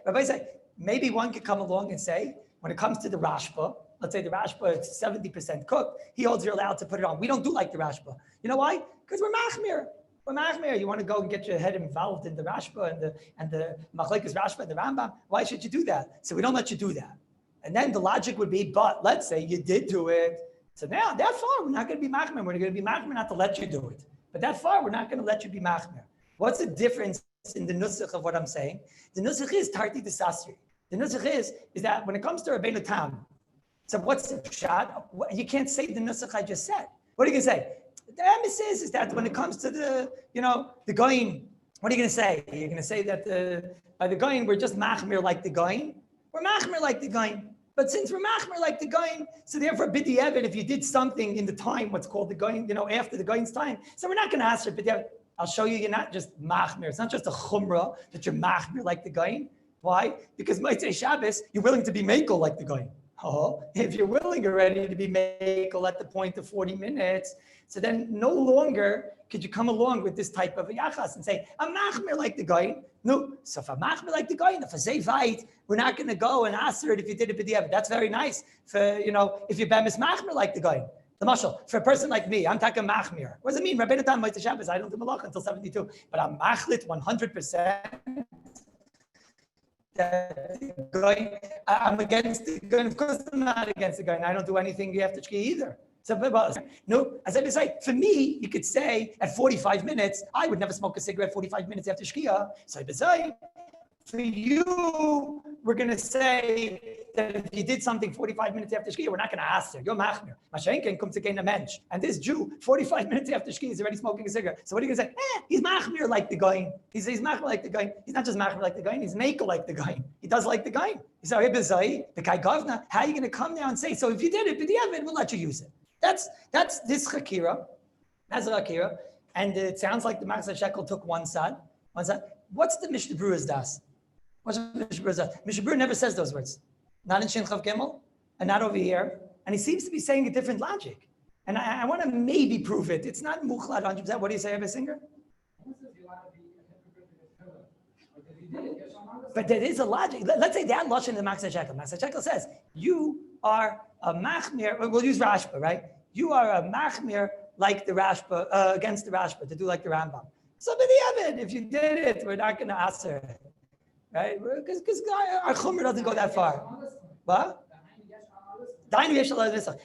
Speaker 1: Rabbi said, maybe one could come along and say, when it comes to the Rashba, let's say the Rashba is 70% cooked, he holds you're allowed to put it on. We don't do like the Rashba. You know why? Because we're machmir. We're machmir. You want to go and get your head involved in the Rashba and the Machlekes Rashba and the Rambam. Why should you do that? So we don't let you do that. And then the logic would be, but let's say you did do it. So now that far, we're not going to be machmir. We're going to be machmir not to let you do it. But that far, we're not going to let you be machmir. What's the difference in the nusach of what I'm saying? The nusach is tarti desasri. The nusach is that when it comes to Rabbeinu Tam, so what's the pshat? You can't say the nusach I just said. What are you going to say? The emphasis is that when it comes to the goyim, what are you going to say? You're going to say that by the goyim, we're just machmir like the goyim. We're machmir like the goyim. But since we're machmir like the goyim, so therefore b'diavad, if you did something in the time, what's called the goyim, after the goyim's time, so we're not going to ask for b'diavad. I'll show you, you're not just machmir. It's not just a chumrah that you're machmir like the goyim. Why? Because Motzei Shabbos, you're willing to be mekel like the goyim. Oh, if you're willing already to be mekel at the point of 40 minutes, so then no longer could you come along with this type of a yachas and say, I'm machmir like the goyim. No, so if I'm machmir like the goyim, if I say vayit, we're not going to go and answer it if you did it b'diavad. That's very nice. For, if you're bemis machmir like the goyim. The mashal, for a person like me, I'm talking machmir. What does it mean? Rabbeinu Tam Motzei Shabbos, I don't do malach until 72, but I'm machlit 100%. I'm against the gun. Of course, I'm not against the gun. I don't do anything after Shkia either. So, no, as I say, for me, you could say at 45 minutes, I would never smoke a cigarette 45 minutes after Shkia. So, for you, we're going to say that if you did something 45 minutes after Shkia, we're not going to ask you. You're machmir. Mashenken comes to gain a mensch. And this Jew, 45 minutes after Shkia, is already smoking a cigarette. So what are you going to say? He's machmir like the goyim. He's machmir like the goyim. He's not just machmir like the goyim. He's makel like the goyim. He does like the goyim. So the kai govna, how are you going to come now and say, so if you did it, b'diavad, we'll let you use it. That's this chakira. That's a chakira. And it sounds like the Machzis HaShekel took one side. What's the Mishnah Berurah's das? What's the Mishnah Berurah's das? Mishnah Berurah never says those words. Not in Shinchav Gimel, and not over here. And he seems to be saying a different logic. And I want to maybe prove it. It's not muchlat 100%. What do you say, Rabbi Singer? But there is a logic. Let's say that lashon in the Machzis HaShekel. Machzis HaShekel says, you are a machmir, we'll use Rashba, right? You are a machmir like the Rashba, against the Rashba, to do like the Rambam. So b'diavad, if you did it, we're not going to answer it. right? Because our chumrah doesn't go that far. What?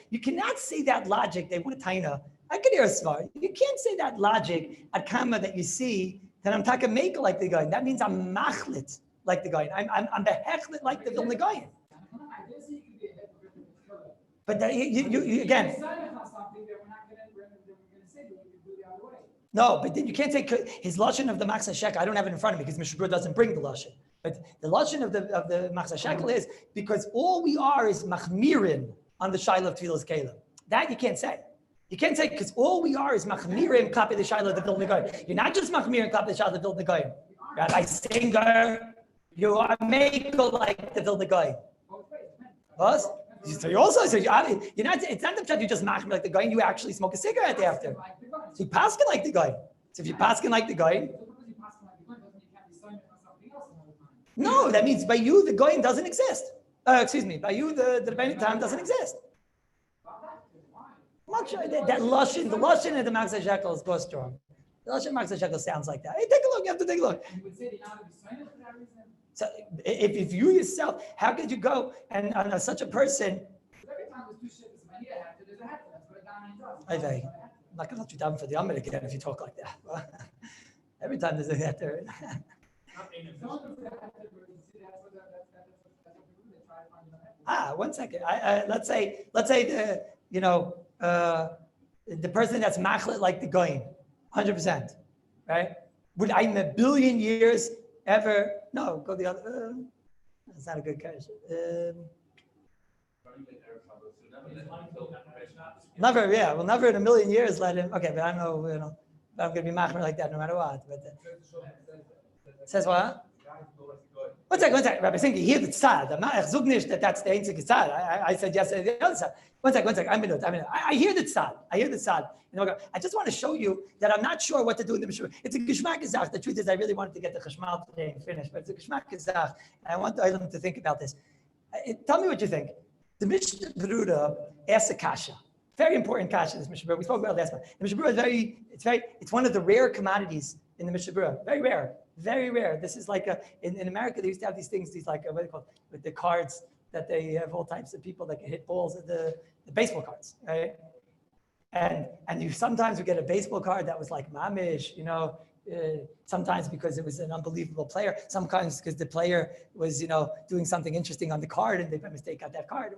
Speaker 1: You cannot say that logic. They want a taina. I could hear a svar. You can't say that logic at kama that you see that I'm talking make like the guy. That means I'm machlit like the guy. I'm behechlit like the Vilna guy. But you again. No, but then you can't take his lashon of the Machzah Shekel. I don't have it in front of me because Mishabur doesn't bring the lashon. But the lashon of the Machzah Shekel is because all we are is machmirin on the shaila of Tfilas Kelim. That you can't say. You can't say because all we are is machmirin klapi the shaila of the Vilna Goyim. You're not just machmirin klapi the shaila of the Vilna Goyim. Rabbi Singer, you are makel like the Vilna Goyim. What? So you also say you're not. It's not the fact you just machmir like the guy. You actually smoke a cigarette after. So you paskin like the guy. So if you paskin like the guy, no, that means by you the goyim doesn't exist. Excuse me, by you the Rebbeinu time doesn't exist. Much that lashon, the lashon of the Machzah Shekel is go strong. The lashon Machzah Shekel sounds like that. Hey, take a look. You have to take a look. So if you yourself, how could you go and on such a person? I'm not going to let you down for the Amid again if you talk like that. Every time there's a heter. One second. Let's say the person that's machlet like the goyim, 100%, right? Would I in a billion years ever? No, go the other. That's not a good question. Never, yeah. Well, never in a million years let him. Okay, but I know, I'm going to be machmer like that no matter what. But says what? One second, Rabbi Sinki, hear the tzad. I'm not zugnish that's the einzige tzad. I said yesterday the other side. One second. I hear the tzad. I just want to show you that I'm not sure what to do in the Mishnah. It's a geshmak gezach. The truth is, I really wanted to get the chashmal today and finish, but it's a geshmak gezach. And I want the Eilim to think about this. Tell me what you think. The Mishnah Berurah asks a kasha. Very important kasha, this Mishnah Berurah. We spoke about it last month. The Mishnah Berurah is it's one of the rare commodities in the Mishnah Berurah. Very rare. Very rare. This is like in America, they used to have these things, what are they called? With the cards that they have all types of people that can hit balls at the baseball cards, right? And you sometimes would get a baseball card that was like mamish, sometimes because it was an unbelievable player, sometimes because the player was, doing something interesting on the card and they by mistake got that card,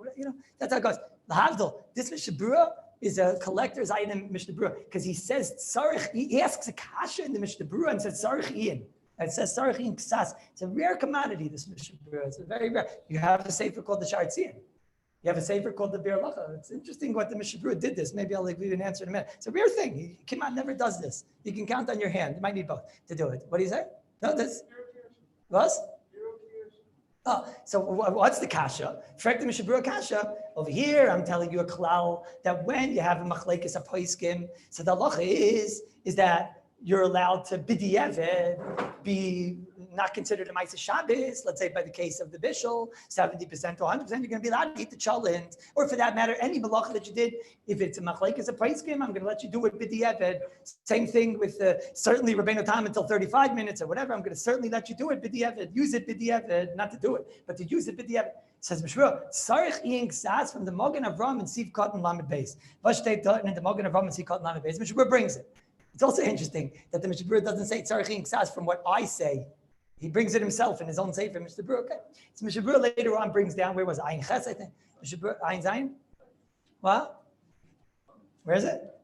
Speaker 1: that's how it goes. Lahavdil, this Mishnah Berurah is a collector's item Mishnah Berurah because he says tzarich, he asks a kasha in the Mishnah Berurah and says tzarich ian. It says tzarich ian ksas. It's a rare commodity, this Mishnah Berurah. It's a very rare. You have a sefer called the Shartzian. You have a sefer called the Bir Lacha. It's interesting what the Mishnah Berurah did this. Maybe I'll give you an answer in a minute. It's a rare thing. Kimat never does this. You can count on your hand. You might need both to do it. What do you say? No, this. What? Oh, so what's the kasha? Frek the Mishnah Berurah kasha. Over here, I'm telling you a klal that when you have a machlekes a poiskim, so the halacha is that you're allowed to b'diavad be not considered a Ma'aseh Shabbos, let's say by the case of the bishul, 70% to 100%, you're going to be allowed to eat the cholent, or for that matter, any malacha that you did, if it's a machlekes a poiskim, I'm going to let you do it b'diavad. Same thing with certainly Rabbeinu Tam until 35 minutes or whatever, I'm going to certainly let you do it b'diavad, use it b'diavad, not to do it, but to use it b'diavad. Says Mishra, Sarich Iying Sas from the Mogen Avram and Siv Cotton Lamed Beis. Vashtei Totten and the Mogen Avram and Siv Cotton Lamed Beis. Mishra brings it. It's also interesting that the Mishra doesn't say Sarich Iying Sas from what I say. He brings it himself in his own sefer, Mishra. Okay. So Mishra later on brings down, where was it? Ayin Ches, I think. Mishra Ayin Zayin? What? Where is it?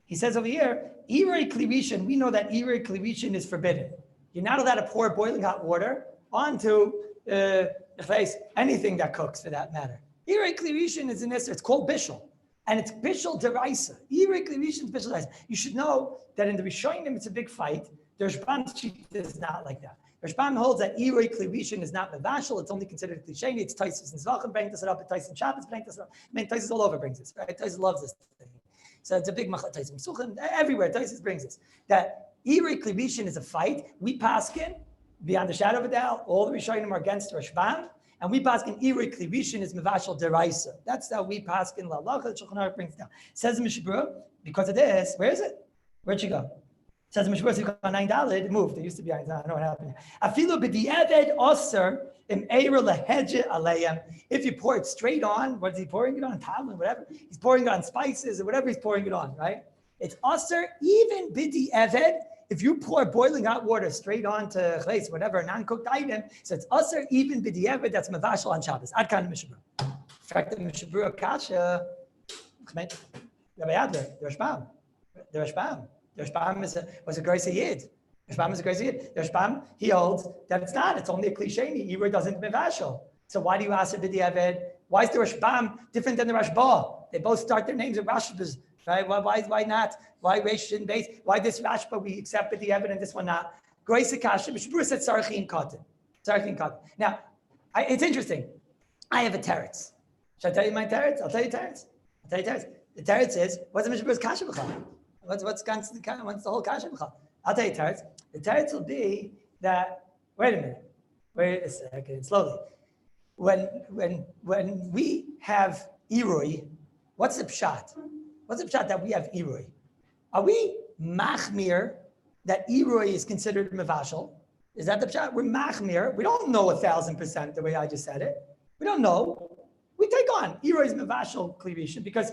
Speaker 1: He says over here, Irei Klivishin, we know that Irei Klivishin is forbidden. You're not allowed to pour boiling hot water onto anything that cooks for that matter. Irei Klivishin is in this, it's called Bishul. And it's Bishul Deraisa. Irei Klivishin is Bishul Deraisa. You should know that in the Rishonim it's a big fight. The Rashbam sheet is not like that. Rashbam holds that Irei Klivishin is not Mevashal, it's only considered a Klisheni, it's Taisus and Zvachim bring this up, Taisus Shabbos bring this up. Taisus all over brings this, right? Taisus loves this thing. So it's a big machlek. Taisus Suchim, everywhere, Taisus brings this. That Irei Klivishin is a fight. We paskin, beyond the shadow of a doubt, all the Rishonim are against Rashbam, and we paskin Irei Klivishin is Mevashal Deraisa. That's how we paskin La Lacha, the Shulchan Aruch brings down. Says Mishra, because of this, where is it? Where'd she go? Says the Mishpur 9 Daled, it moved. It used to be, I don't know what happened. Afilu b'di'eved oser im eira lehedje aleihem. If you pour it straight on, what is he pouring it on? Talon, whatever. He's pouring it on spices or whatever he's pouring it on, right? It's oser even b'di'eved. If you pour boiling hot water straight on to chleis, whatever, a non-cooked item, so it's aser even b'di'eved, that's mavashal on Shabbos. Ad kan Mishpur. In fact, the Mishpur Kasha, Rabbi Adler, the Rashbam. The Rashbam was a Greisa Yid. The Rashbam is a Greisa Yid. The Rashbam, he holds that it's not. It's only a cliche. Ibra doesn't mevashal. So why do you ask b'di'eved? Why is the Rashbam different than the Rashba? They both start their names with Rashbas, right? Why not? Why Reish and Beis? Why this Rashba we accept b'di'eved and this one not? Greisa Kasha. Mishpur said Sarachin Katan. Sarachin Katan. Now, it's interesting. I have a teretz. Should I tell you my teretz? I'll tell you teretz. The teretz is, what's the Mishpur's Kasha b'chal? What's the whole kasha? I'll tell you, teretz. The teretz will be that. Wait a second, slowly. When we have irui, what's the pshat? What's the pshat that we have irui? Are we machmir that irui is considered mevashal? Is that the pshat? We're machmir. We don't know 1,000% the way I just said it. We don't know. We take on Eroy's Mevashal Klirisha because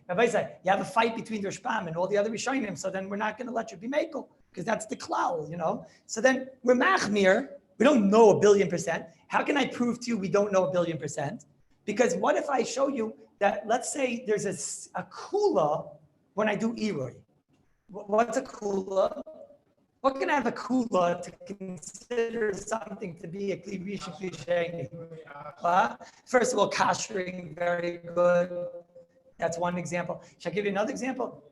Speaker 1: Rabbi said you have a fight between the Rashbam and all the other Rishonim, so then we're not going to let you be Mekel because that's the klal, you know. So then we're Machmir. We don't know 1,000,000,000%. How can I prove to you we don't know 1,000,000,000%? Because what if I show you that, let's say there's a kula when I do Eroy. What's a kula? What can I have a kula to consider something to be a klirisha klisheni? First of all, kashering, very good. That's one example. Shall I give you another example?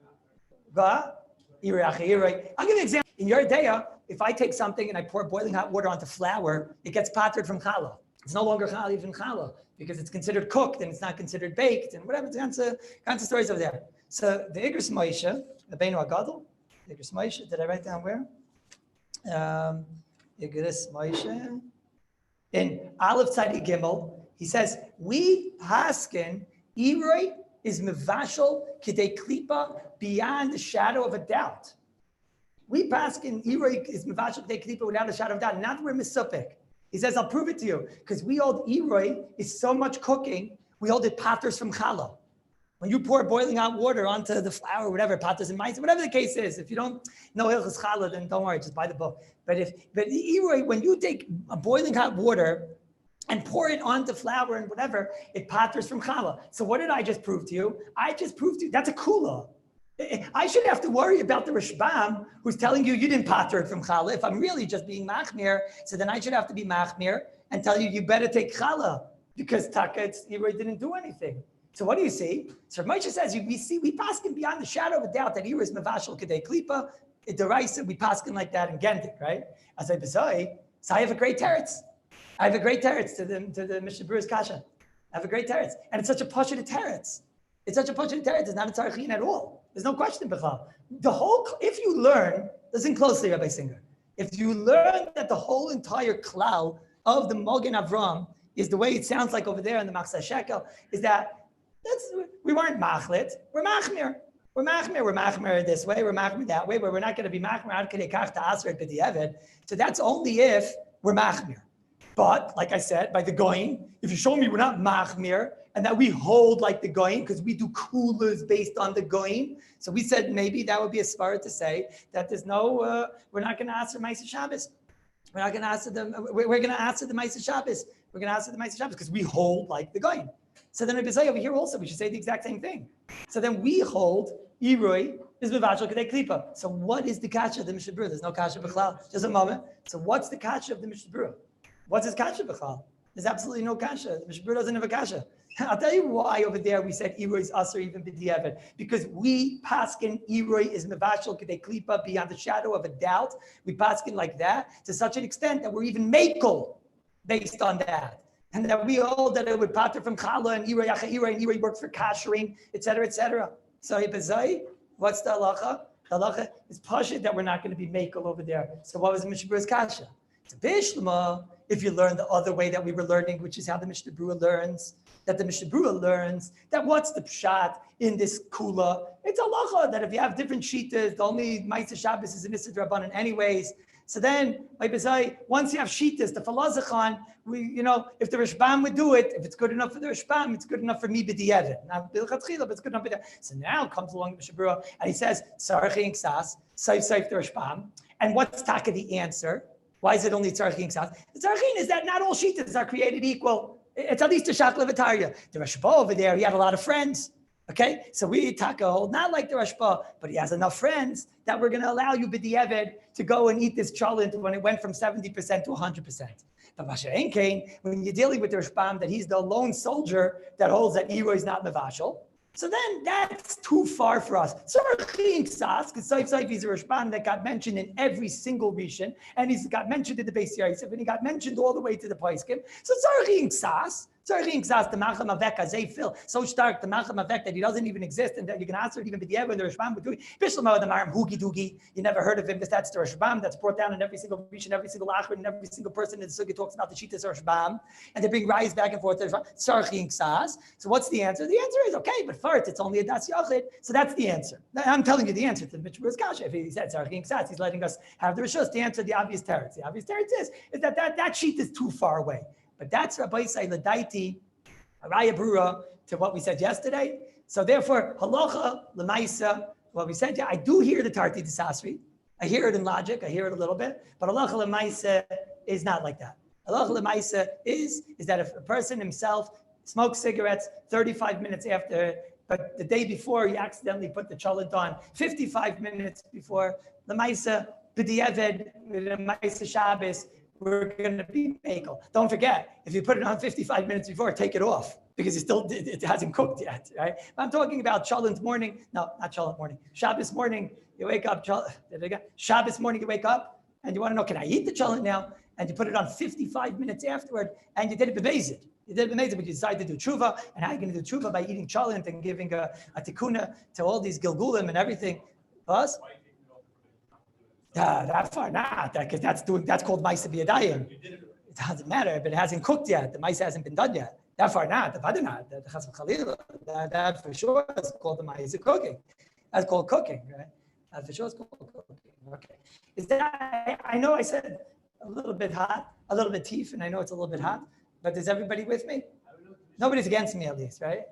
Speaker 1: I'll give you an example. In your day, if I take something and I pour boiling hot water onto flour, it gets pattered from challah. It's no longer even challah because it's considered cooked and it's not considered baked and whatever. Kinds of stories over there. So the Igros Moshe, the Beinu Agadol, the Igros Moshe, did I write down where? Igros Moshe. In Aleph Tzadi Gimel, he says, we paskin, Iroi is mevashal kidei klipa beyond the shadow of a doubt. We paskin, Iroi is mevashal kidei klipa without a shadow of doubt. Not we're misupik. He says, I'll prove it to you. Because we hold Iroi is so much cooking, we hold it patters from challah. When you pour boiling hot water onto the flour, whatever, patas and mice, whatever the case is, if you don't know Hilchos challah, then don't worry, just buy the book. But when you take a boiling hot water and pour it onto flour and whatever, it patters from challah. So what did I just prove to you? I just proved to you, that's a kula. I shouldn't have to worry about the Rashbam who's telling you didn't patter it from challah. If I'm really just being machmir, so then I should have to be machmir and tell you better take challah because taka, Iroi didn't do anything. So what do you see? So Moshe says, we paskin beyond the shadow of a doubt that here is mevashal kedei klipa, deraisa, we paskin like that in Gendik, right? As I bezoi, so I have a great teretz. I have a great teretz to the Mishnah Berurah's kasha. I have a great teretz, and it's such a pashut teretz. It's such a pashut teretz. It's not a tzarachin at all. There's no question, b'chal. If you learn, listen closely, Rabbi Singer. If you learn that the whole entire klal of the Mogen Avram is the way it sounds like over there in the Machzah Shekel, is that we weren't machlit, we're machmir. We're machmir this way, we're machmir that way, but we're not going to be machmir ad kedei kach ta'asret b'di'eved. So that's only if we're machmir. But, like I said, by the goyim, if you show me we're not machmir, and that we hold like the goyim, because we do kulas based on the goyim, so we said maybe that would be a svara to say that there's no, we're not going to answer Ma'aseh Shabbos. We're not going to answer them, we're going to answer the Ma'aseh Shabbos. We're going to answer the Ma'aseh Shabbos because we hold like the goyim. So then Rabbi say over here also, we should say the exact same thing. So then we hold Iroi is mevashal kedei klipa. So what is the kasha of the Mishnah Berurah? There's no kasha b'chlal. Just a moment. So what's the kasha of the Mishnah Berurah? What's his kasha b'chlal? There's absolutely no kasha. The Mishnah Berurah doesn't have a kasha. I'll tell you why over there we said Iroi is usher even b'di'eved. Because we paskin Iroi is mevashal kedei klipa beyond the shadow of a doubt. We paskin like that to such an extent that we're even makel based on that. And that we hold that it would pater from challah and Iroi and Iroi works for kashering, etc., etc. So what's the halacha? The halacha is pashut that we're not going to be makel over there. So what was the Mishnah Berurah's kasha? It's a bishlama. if you learn the other way that we were learning, which is how the Mishnah Berurah learns, that what's the pshat in this kula? It's halacha that if you have different shitas, the only Ma'aseh Shabbos is an Issa D'Rabbanan anyways. So then, once you have shitas, the falazichan, if the Rishbam would do it, if it's good enough for the Rishbam, it's good enough for me b'di'evet. Not b'ilchatchila, but it's good enough for that. So now comes along the Mishnah Berurah and he says, Tzarchi and Ksas, Saif the Rishbam. And what's taka the answer? Why is it only Tzarchi and Ksas? The Tzarchin is that not all shitas are created equal. It's at least a shakla v'tarya. The Rashba over there, he had a lot of friends. Okay, so we taka hold not like the Rashba, but he has enough friends that we're going to allow you b'di'evet to go and eat this cholent when it went from 70% to 100%. But Masha Enkein, when you're dealing with the Rashbam, that he's the lone soldier that holds that Ero is not mevashel, so then that's too far for us. Tzarchi Ksas, because Saif is a Rashbam that got mentioned in every single Rishon, and he's got mentioned in the Beis Yosef, and he got mentioned all the way to the Paiskim. So Tzarchi Ksas, the Malcham Avek Azay so stark the Malcham Avek that he doesn't even exist, and that you can answer it even b'di'evet when the Rashbam would do it. Bishlama the Maram Hugi Dugi, you never heard of him. That's the Rashbam that's brought down in every single Rishon, every single Achron, and every single person in the Sukkah talks about the Shitas Rashbam, and they bring rise back and forth to Rashbam. Tzarchi Ksas. So what's the answer? The answer is okay, but first it's only a Das Yachid, so that's the answer. I'm telling you the answer to the Mishnah Berurah's Kasha. If he said Tzarchi Ksas, he's letting us have the Rishos to answer the obvious teretz. The obvious teretz is that sheet is too far away. But that's Rabbi Say L'daiti, Araya Brura, to what we said yesterday. So therefore, halacha l'maisa, what we said, I do hear the tarti d'sasri. I hear it in logic. I hear it a little bit. But halacha l'maisa is not like that. Halacha l'maisa is that if a person himself smokes cigarettes 35 minutes after, but the day before he accidentally put the cholent on, 55 minutes before, l'maisa b'di'evet, l'maisa Shabbos, we're going to be bagel. Don't forget, if you put it on 55 minutes before, take it off because it hasn't cooked yet, right? I'm talking about cholent morning. No, not cholent morning. Shabbos morning, you wake up. Shabbos morning, you wake up and you want to know, can I eat the cholent now? And you put it on 55 minutes afterward, and you did it b'bezid. You did it b'bezid, but you decided to do tshuva. And how are you going to do tshuva? By eating cholent and giving a tikkuna to all these gilgulim and everything. Us? That far not, because that's called Maisa B'Yadayim. It doesn't matter, but it hasn't cooked yet. The Maisa hasn't been done yet. That far not, the Vada not, the Chas V'Chalila, that for sure is called the Maisa cooking. That's called cooking, right? That for sure is called cooking. Okay. Is that, I know I said a little bit hot, a little bit teeth, and I know it's a little bit hot, but is everybody with me? Nobody's against me at least, right?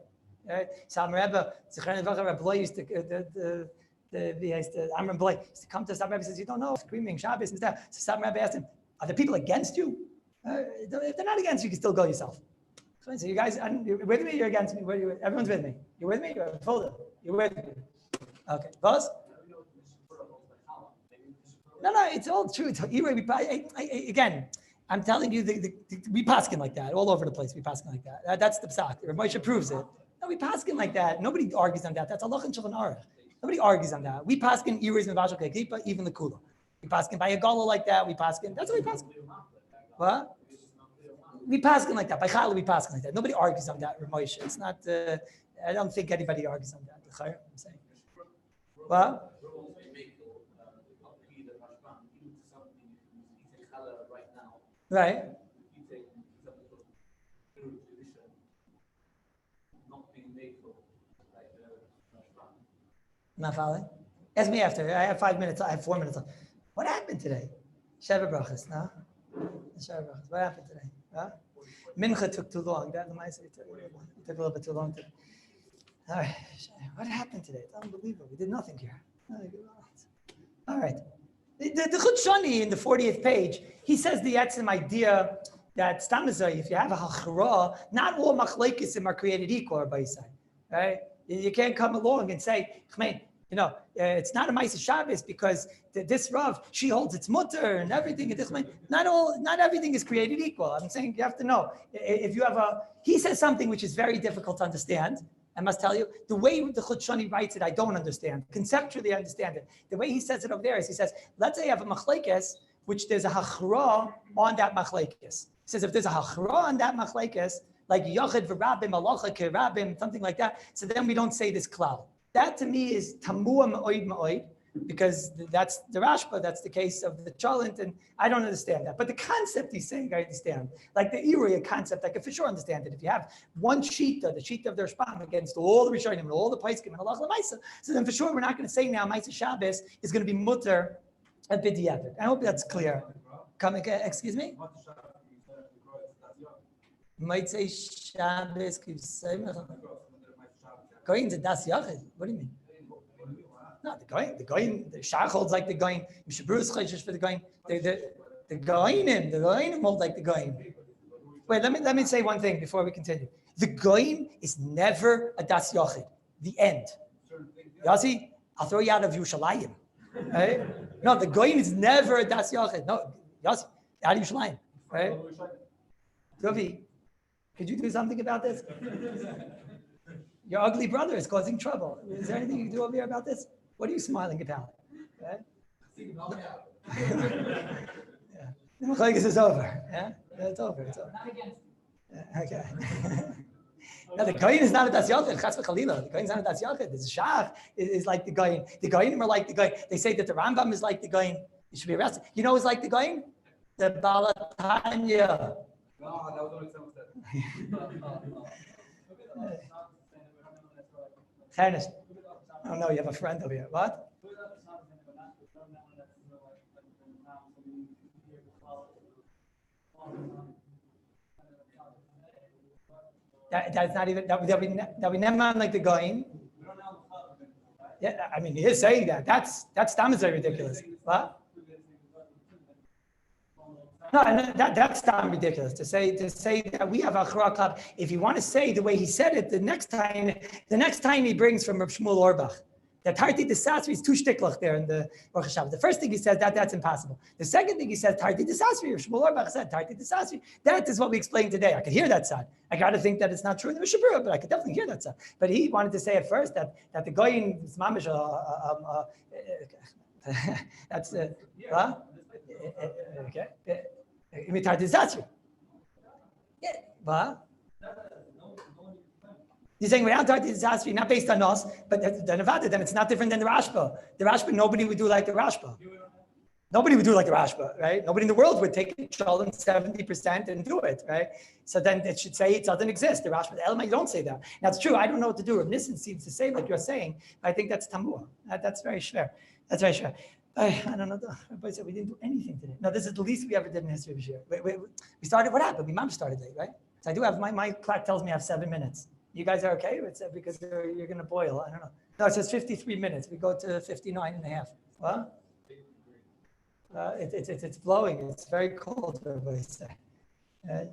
Speaker 1: Right? Sam Rebbe, Zichron Levracha, Rabbi used to, the Amram Blay used to come to Sam Rebbe and says, you don't know, screaming Shabbos and stuff. So Sam Rebbe asked him, are the people against you? If they're not against you, you can still go yourself. So you guys, you're with me, you're against me? Everyone's with me. You're with me? You're with me. Okay. Boss? No, it's all true. Again, I'm telling you, we paskin like that all over the place. We paskin like that. That's the psak. Moshe proves it. No, we paskin like that. Nobody argues on that. That's Allah and Shulchan Aruch. Nobody argues on that. We paskin iris and vashal kekipa, even the kula. We paskin by a gala like that. We paskin. That's what we paskin. What? We paskin like that. By chala, we paskin like that. Nobody argues on that. Moshe. It's not. I don't think anybody argues on that. I'm saying. What? Right. Not following? Ask me after. I have 5 minutes. I have 4 minutes. What happened today? Sheva brachas, no? Sheva brachas. What happened today? Huh? Mincha took too long. That took a little bit too long today. All right. What happened today? It's unbelievable. We did nothing here. All right. The Chut Shani in the 40th page, he says the etzem idea that stamazai, if you have a hachra, not all machlekes are created equal, Rabbi say, right? You can't come along and say, it's not a Ma'aseh Shabbos because this Rav, she holds its mutter and everything. Not everything is created equal. I'm saying you have to know. If you have he says something which is very difficult to understand. I must tell you, the way the Chut Shani writes it, I don't understand. Conceptually, I understand it. The way he says it over there is, he says, let's say you have a machlekes, which there's a hachra on that machlekes. He says, if there's a hachra on that machlekes, like yachid v'rabim, alacha kerabim, something like that, so then we don't say this klal. That to me is tamua ma'oid ma'oid, because that's the Rashba, that's the case of the Cholent, and I don't understand that. But the concept he's saying, I understand. Like the Uriah concept, I can for sure understand it. If you have one Shita, the Shita of the Rashbam against all the Rishonim and all the Paiskim and Allah Lamaisa, so then for sure we're not going to say now Maisa Shabbos is going to be mutter at B'diavad. I hope that's clear. Excuse me? Might say Shabbos going to Das Yachid. What do you mean? No, the Shach holds like the Goyim. Mishabrus Chayshish for the Goyim. The Goyim hold like the Goyim. Wait, let me say one thing before we continue. The Goyim is never a Das Yachid. The end. Yossi, I'll throw you out of Yerushalayim. Right? No, the Goyim is never a Das Yachid. No, Yossi, out of Yerushalayim. Right? Ravi, could you do something about this? Your ugly brother is causing trouble. Is there anything you can do over here about this? What are you smiling about? Okay? Yeah. The Machlekes is over. Yeah? It's over. It's over. Yeah, okay. Now the Goyin is not a Das Yachid. Chas v'chalila. The Goyin is not a Das Yachid. The Shach is like the Goyin. The Goyinim are like the Goyin. They say that the Rambam is like the Goyin. You should be arrested. You know who's like the Goyin? The Balatanya. No, that was only someone said. Fairness. Oh no, you have a friend over here. What? That's not even that we never like the Goyim. Yeah, I mean he is saying that. That's damn ridiculous. What? No, that's damn ridiculous to say that we have a Club. If you want to say the way he said it, the next time he brings from Reb Shmuel Orbach, that Tarti de Sasri is too shtiklach there in the Rosh Hashanah. The first thing he says that's impossible. The second thing he says, Tarti de Sasri, Reb Shmuel Orbach said Tarti de Sasri. That is what we explained today. I could hear that side. I got to think that it's not true in the Mishabura, but I could definitely hear that side. But he wanted to say at first that the Goyin is mamish. That's okay. Yeah, but you're saying without Tarti Zasri, not based on us, but the Nevada, then it's not different than the Rashba. The Rashba, nobody would do like the Rashba. Nobody would do like the Rashba, right? Nobody in the world would take Shalom 70% and do it, right? So then it should say it doesn't exist. The Rashba, the Elamite, you don't say that. Now it's true, I don't know what to do. Rav Nissen seems to say like you're saying, but I think that's Tamua. That's very schwer. That's very schwer. I don't know. Rabbi said we didn't do anything today. No, this is the least we ever did in history of Shir. We started, what happened? Mom started late, right? So I do have, my clock tells me I have 7 minutes. You guys are okay? It's because you're going to boil. I don't know. No, it says 53 minutes. We go to 59 and a half. What? It's blowing. It's very cold, everybody say. All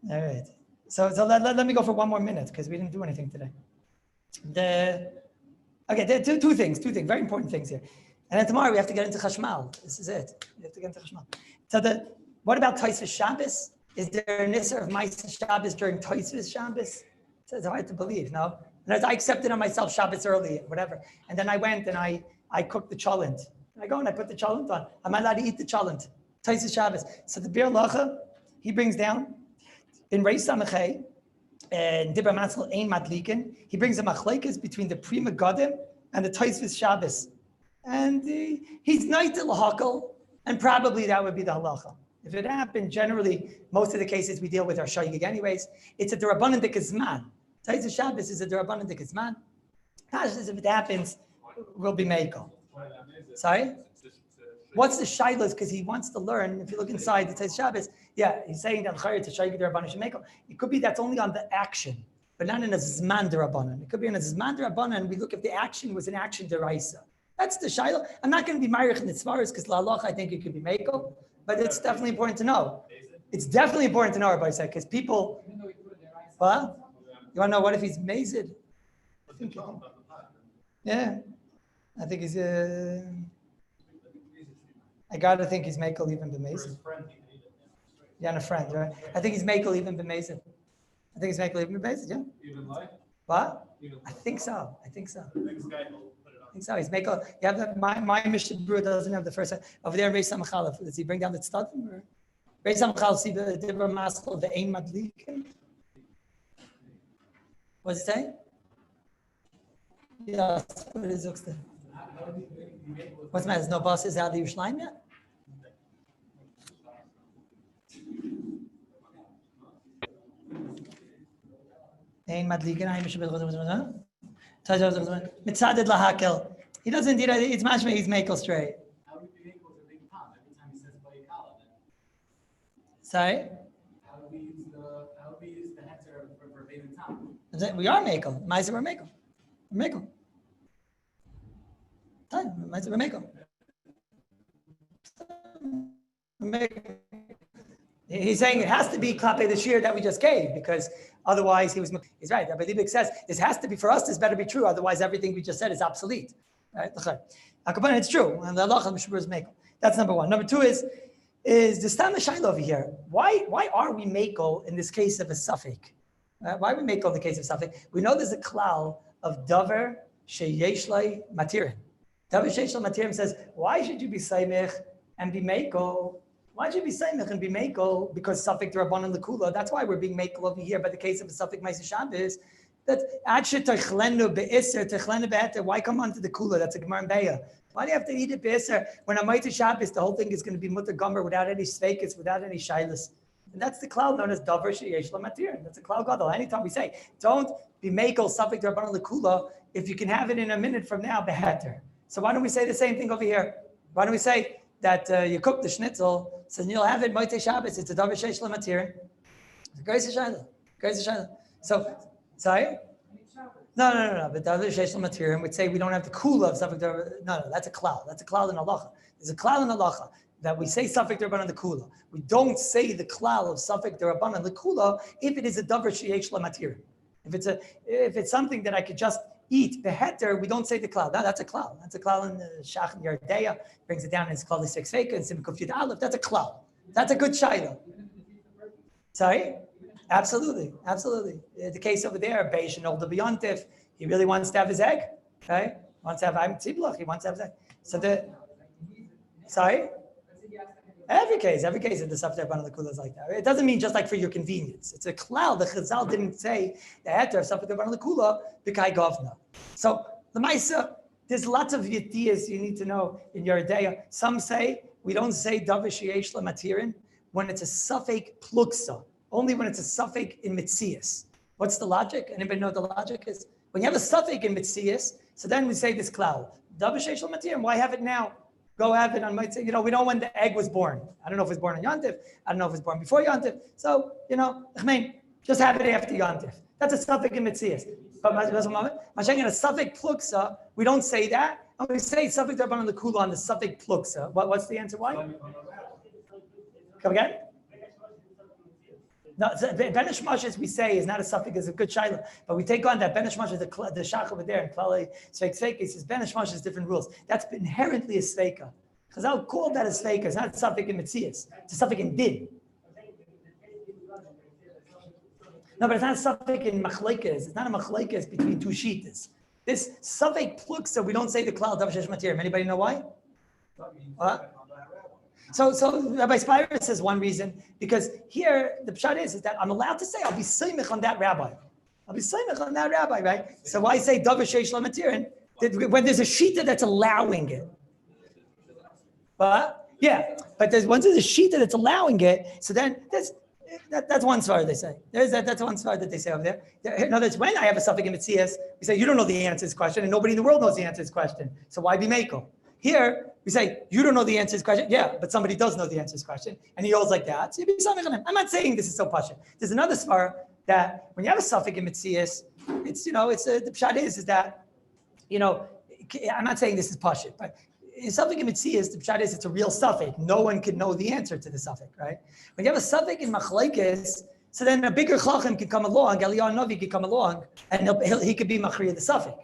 Speaker 1: right. So let me go for 1 more minute because we didn't do anything today. There are two things, very important things here. And then tomorrow we have to get into Chashmal. This is it. We have to get into Chashmal. So what about Tosfos Shabbos? Is there an Isser of Ma'aser Shabbos during Tosfos Shabbos? It's hard to believe, no? And I accepted on myself Shabbos early, whatever. And then I went and I cooked the cholent. And I go and I put the cholent on. I'm not allowed to eat the cholent. Tosfos Shabbos. So the Bir Lacha, he brings down in Reis Samachay and Dibra Matzal Ein Madlikin. He brings a machlekes between the Pri Megadim and the Tosfos Shabbos. And he's night to lahakal, and probably that would be the halacha. If it happened, generally, most of the cases we deal with are shaygig anyways. It's a derabanan dekizman. Tosfos Shabbos is a derabanan dekizman. If it happens, we'll be meiko. Sorry? What's the shaylos? Because he wants to learn. If you look inside the Tosfos Shabbos, yeah, he's saying that chayir to shaygig derabanan shemeiko. It could be that's only on the action, but not in a zman derabanan. It could be in a zman derabanan. We look if the action was an action deraisa. That's the shayla. I'm not going to be ma'arich in the tzvaros because la'alach I think it could be meiko, but it's definitely important to know. It's definitely important to know, Rabbi said, because people. What? You want to know what if he's mazid? Yeah, I think he's. I gotta think he's meiko even b'mazid. Yeah, and a friend, right? I think he's meiko even b'mazid. I think he's meiko even b'mazid. Yeah. Even like? What? I think so. I think so. So he's make a. You have that. My Mishnah doesn't have the first one over there. Reis Samachalef. Does he bring down the tztadim? Reis Samachalef see the Dibra Maskal the Ein Madlikin. What does it say? Yes. What is it? What's the matter? There's no buses out of Yerushalayim yet? Mitzadid lahakel. He doesn't do that. It's mashma. He's makel straight.
Speaker 2: How would we make it a big pop every time he says Bayikala?
Speaker 1: Sorry.
Speaker 2: How would we use the heter for verbatim time?
Speaker 1: We are makel. Ma'aser we're makel. We're makel. Time. Ma'aser we're makel. He's saying it has to be klape the shir that we just gave because otherwise he's right. Rabbi Liebig says this has to be for us. This better be true. Otherwise, everything we just said is obsolete. Right? It's true. And the halacha is makel. That's number one. Number two is the stam shaila over here. Why are we makel in this case of a suffix? Why are we makel in the case of suffix? We know there's a klal of davar sheyesh lay matirin. Davar sheyesh lay matirin says, why should you be saimich and be makel? Why should you be saimich and be makel? Because suffix d'rabbanan lekula. That's why we're being makel over here by the case of a suffix ma'aser Shabbos. That adshe techlenu be'isser techlenu be'eter. Why come onto the kula? That's a gemara in Beya. Why do you have to eat it be'isser when on ma'aser Shabbos the whole thing is going to be mutter gomer without any sveikis, without any shilas? And that's the cloud known as davar sheyesh la matir. That's a cloud gadol. Anytime we say don't be makel suffix d'rabbanan lekula, if you can have it in a minute from now be'eter. So why don't we say the same thing over here? Why don't we say that you cook the schnitzel, so you'll have it ma'aser Shabbos. It's a davar sheyesh la matir. Grace Hashanah. So. Sorry? No. But the other sheishel material would say we don't have the kula of suffix. No, that's a klal. That's a klal in halacha. There's a klal in halacha that we say suffix d'rabbanan the kula. We don't say the klal of suffix d'rabbanan the kula if it is a davar sheyesh la material. If it's something that I could just eat beheter, we don't say the klal. That's a klal. That's a klal in the Shach and Yardeya. Brings it down in Kallus 6 Feka and Simcha Yud Aleph. That's a klal. That's a good shayla. Sorry. Absolutely. The case over there, Beish and Older Beyontif, he really wants to have his egg. Okay? He wants to have Tiblach, he wants to have his egg. So sorry? Every case of the Safter Ban of the Kula is like that. It doesn't mean just like for your convenience. It's a cloud. The Chazal didn't say the heter of Safter Ban of the Kula, B'kai Govna. So the Maisa, there's lots of yitiyas you need to know in your day. Some say we don't say Davar Sheyesh La Matirin when it's a suffix pluksa. Only when it's a suffix in mitzias. What's the logic? Anybody know what the logic is? When you have a suffix in mitzias, so then we say this cloud. Davar sheyesh la matirim. Why have it now? Go have it on mitzvah. We know when the egg was born. I don't know if it was born on Yontif. I don't know if it was born before Yontif. So, just have it after Yontif. That's a suffix in mitzias. But Mashayim in a suffix pluksa, we don't say that. And we say suffix d'rabbanan lekula on the suffix pluksa. What's the answer? Why? Come again? No, Ben Ishmash, we say, is not a suffix, is a good shayla. But we take on that Ben Ishmash, the shach over there, and Klali Sveika, he says Ben Ishmash has different rules. That's inherently a Sveika. Chazal called that a Sveika. It's not a suffix in Metzias. It's a suffix in Din. No, but it's not a suffix in Machlekes. It's not a Machlekes between two Shitas. This suffix pluksa, we don't say the Klal Davar Sheyesh Matirim. Anybody know why? So Rabbi Spira says one reason, because here the pshat is that I'm allowed to say I'll be seimich on that rabbi. Right? So why say davar sheyesh la matirin when there's a shita that's allowing it? But once there's a shita that's allowing it, so then that's one svar they say. That's one svar that they say over there. In other words, when I have a suffix in mitzias, we say you don't know the answer to this question, and nobody in the world knows the answer to this question. So why be mekel? Here, we say, you don't know the answer to this question. Yeah, but somebody does know the answer to this question. And he yells like that. So you be samich on him. I'm not saying this is so pasha. There's another svar that when you have a suffix in mitzias, it's the pshat is that, I'm not saying this is pasha, but in suffix in mitzias, the pshat is it's a real suffix. No one can know the answer to the suffix, right? When you have a suffix in machlekes, so then a bigger chacham can come along, Eliyahu Novi can come along, and he could be machriya the suffix.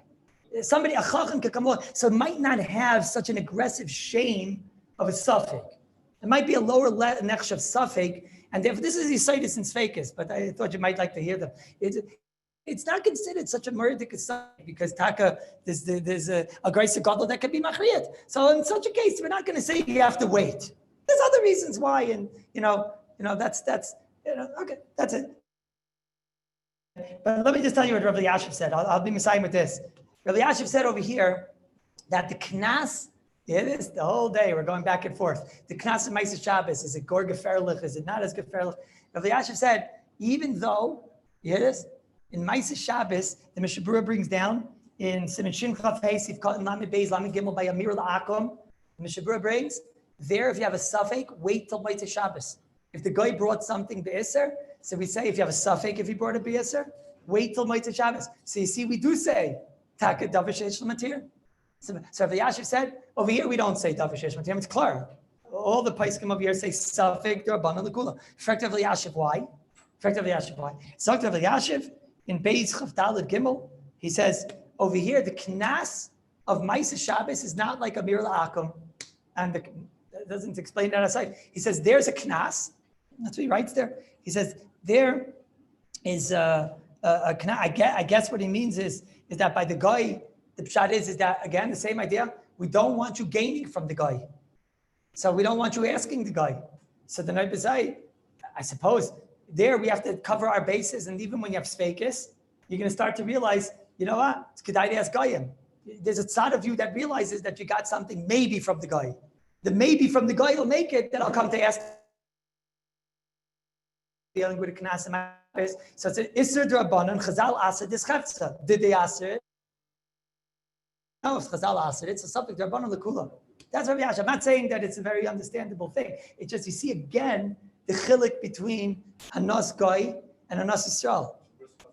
Speaker 1: Somebody, a chacham could come along, so it might not have such an aggressive shame of a suffix. It might be a lower nechsh of suffix, and therefore this is Yisaitis and Sveikis, but I thought you might like to hear them. It's not considered such a murdik suffix because taka there's a grace of gadol that can be machriyat. So in such a case, we're not going to say you have to wait. There's other reasons why, and that's okay, that's it. But let me just tell you what Rabbi Yashiv said. I'll be messiah with this. Rabbi Yashiv said over here that the knas It is the whole day. We're going back and forth. The Knas and Ma'aser Shabbos, is it Gor Geferlich? Is it not as Geferlich? Rabbi Yashiv said, even though, you hear this? In Ma'aser Shabbos, the Mishabura brings down in Siman Shin Chaf Hey, Sif Katan Lamed Beis Lamed Gimel by Amir La'akom, the Mishabura brings, there if you have a suffix, wait till Ma'aser Shabbos. If the guy brought something Be'eser, so we say if you have a suffix, if he brought a Be'eser, wait till Ma'aser Shabbos. So you see, we do say, Taka Davish Eish L'Matir. So Rabbi Yashiv said, over here we don't say Davish Eish L'Matir, it's clear. All the Paiskim over here say suffix, D'Rabbanan L'Kula. Effect of Rabbi Yashiv, why? Effect of Rabbi Yashiv, why? So Rabbi Yashiv, in Beis Chaf Daled Gimel, he says, over here, the Knas of Ma'aser Shabbos is not like Amir La'akum, and that doesn't explain that aside. He says, there's a Knas, that's what he writes there. He says, there is a Knas. I guess what he means is that by the guy, the pshat is that, again, the same idea, we don't want you gaining from the guy. So we don't want you asking the guy. So the Noid B'Zai, I suppose, there we have to cover our bases, and even when you have Sfeikis, you're going to start to realize, you know what, it's Kedai to ask Goyim. There's a side of you that realizes that you got something maybe from the guy. The maybe from the guy will make it, then I'll come to ask. Dealing with a Knas and Ma'aser. So it's an Isser D'Rabbanan, Chazal Aser Dischefza. Did they aser it? No, if Chazal aser it, it's a subject D'Rabbanan L'Kula. That's Rabbi Yashiv. I'm not saying that it's a very understandable thing. It's just, you see again, the chilik between Anas Goy and Anas Yisrael.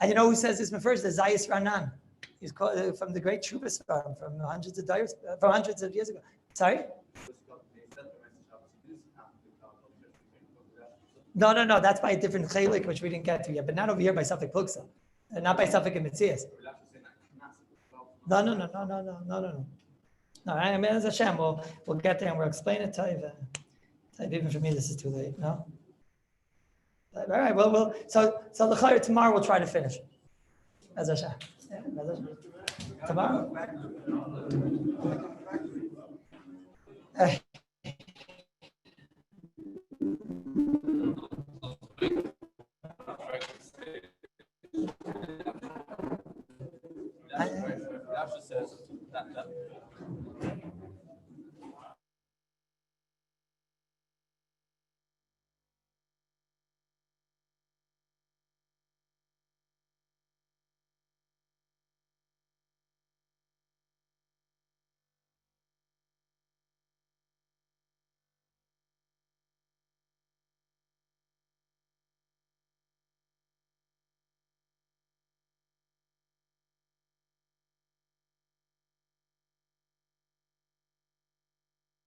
Speaker 1: And you know who says this first? The Zayis Ranan. He's called, from the great Shuvas from hundreds of years ago. Sorry? No. That's by a different chilik, which we didn't get to yet. But not over here by Safek Pluksa. And not by Safek and Metzias. No. No, I mean, as Hashem, we'll get there and we'll explain it to you. Even for me, this is too late, no? All right, well, so the Chayr tomorrow we'll try to finish. As Hashem. Yeah, as Hashem. Tomorrow?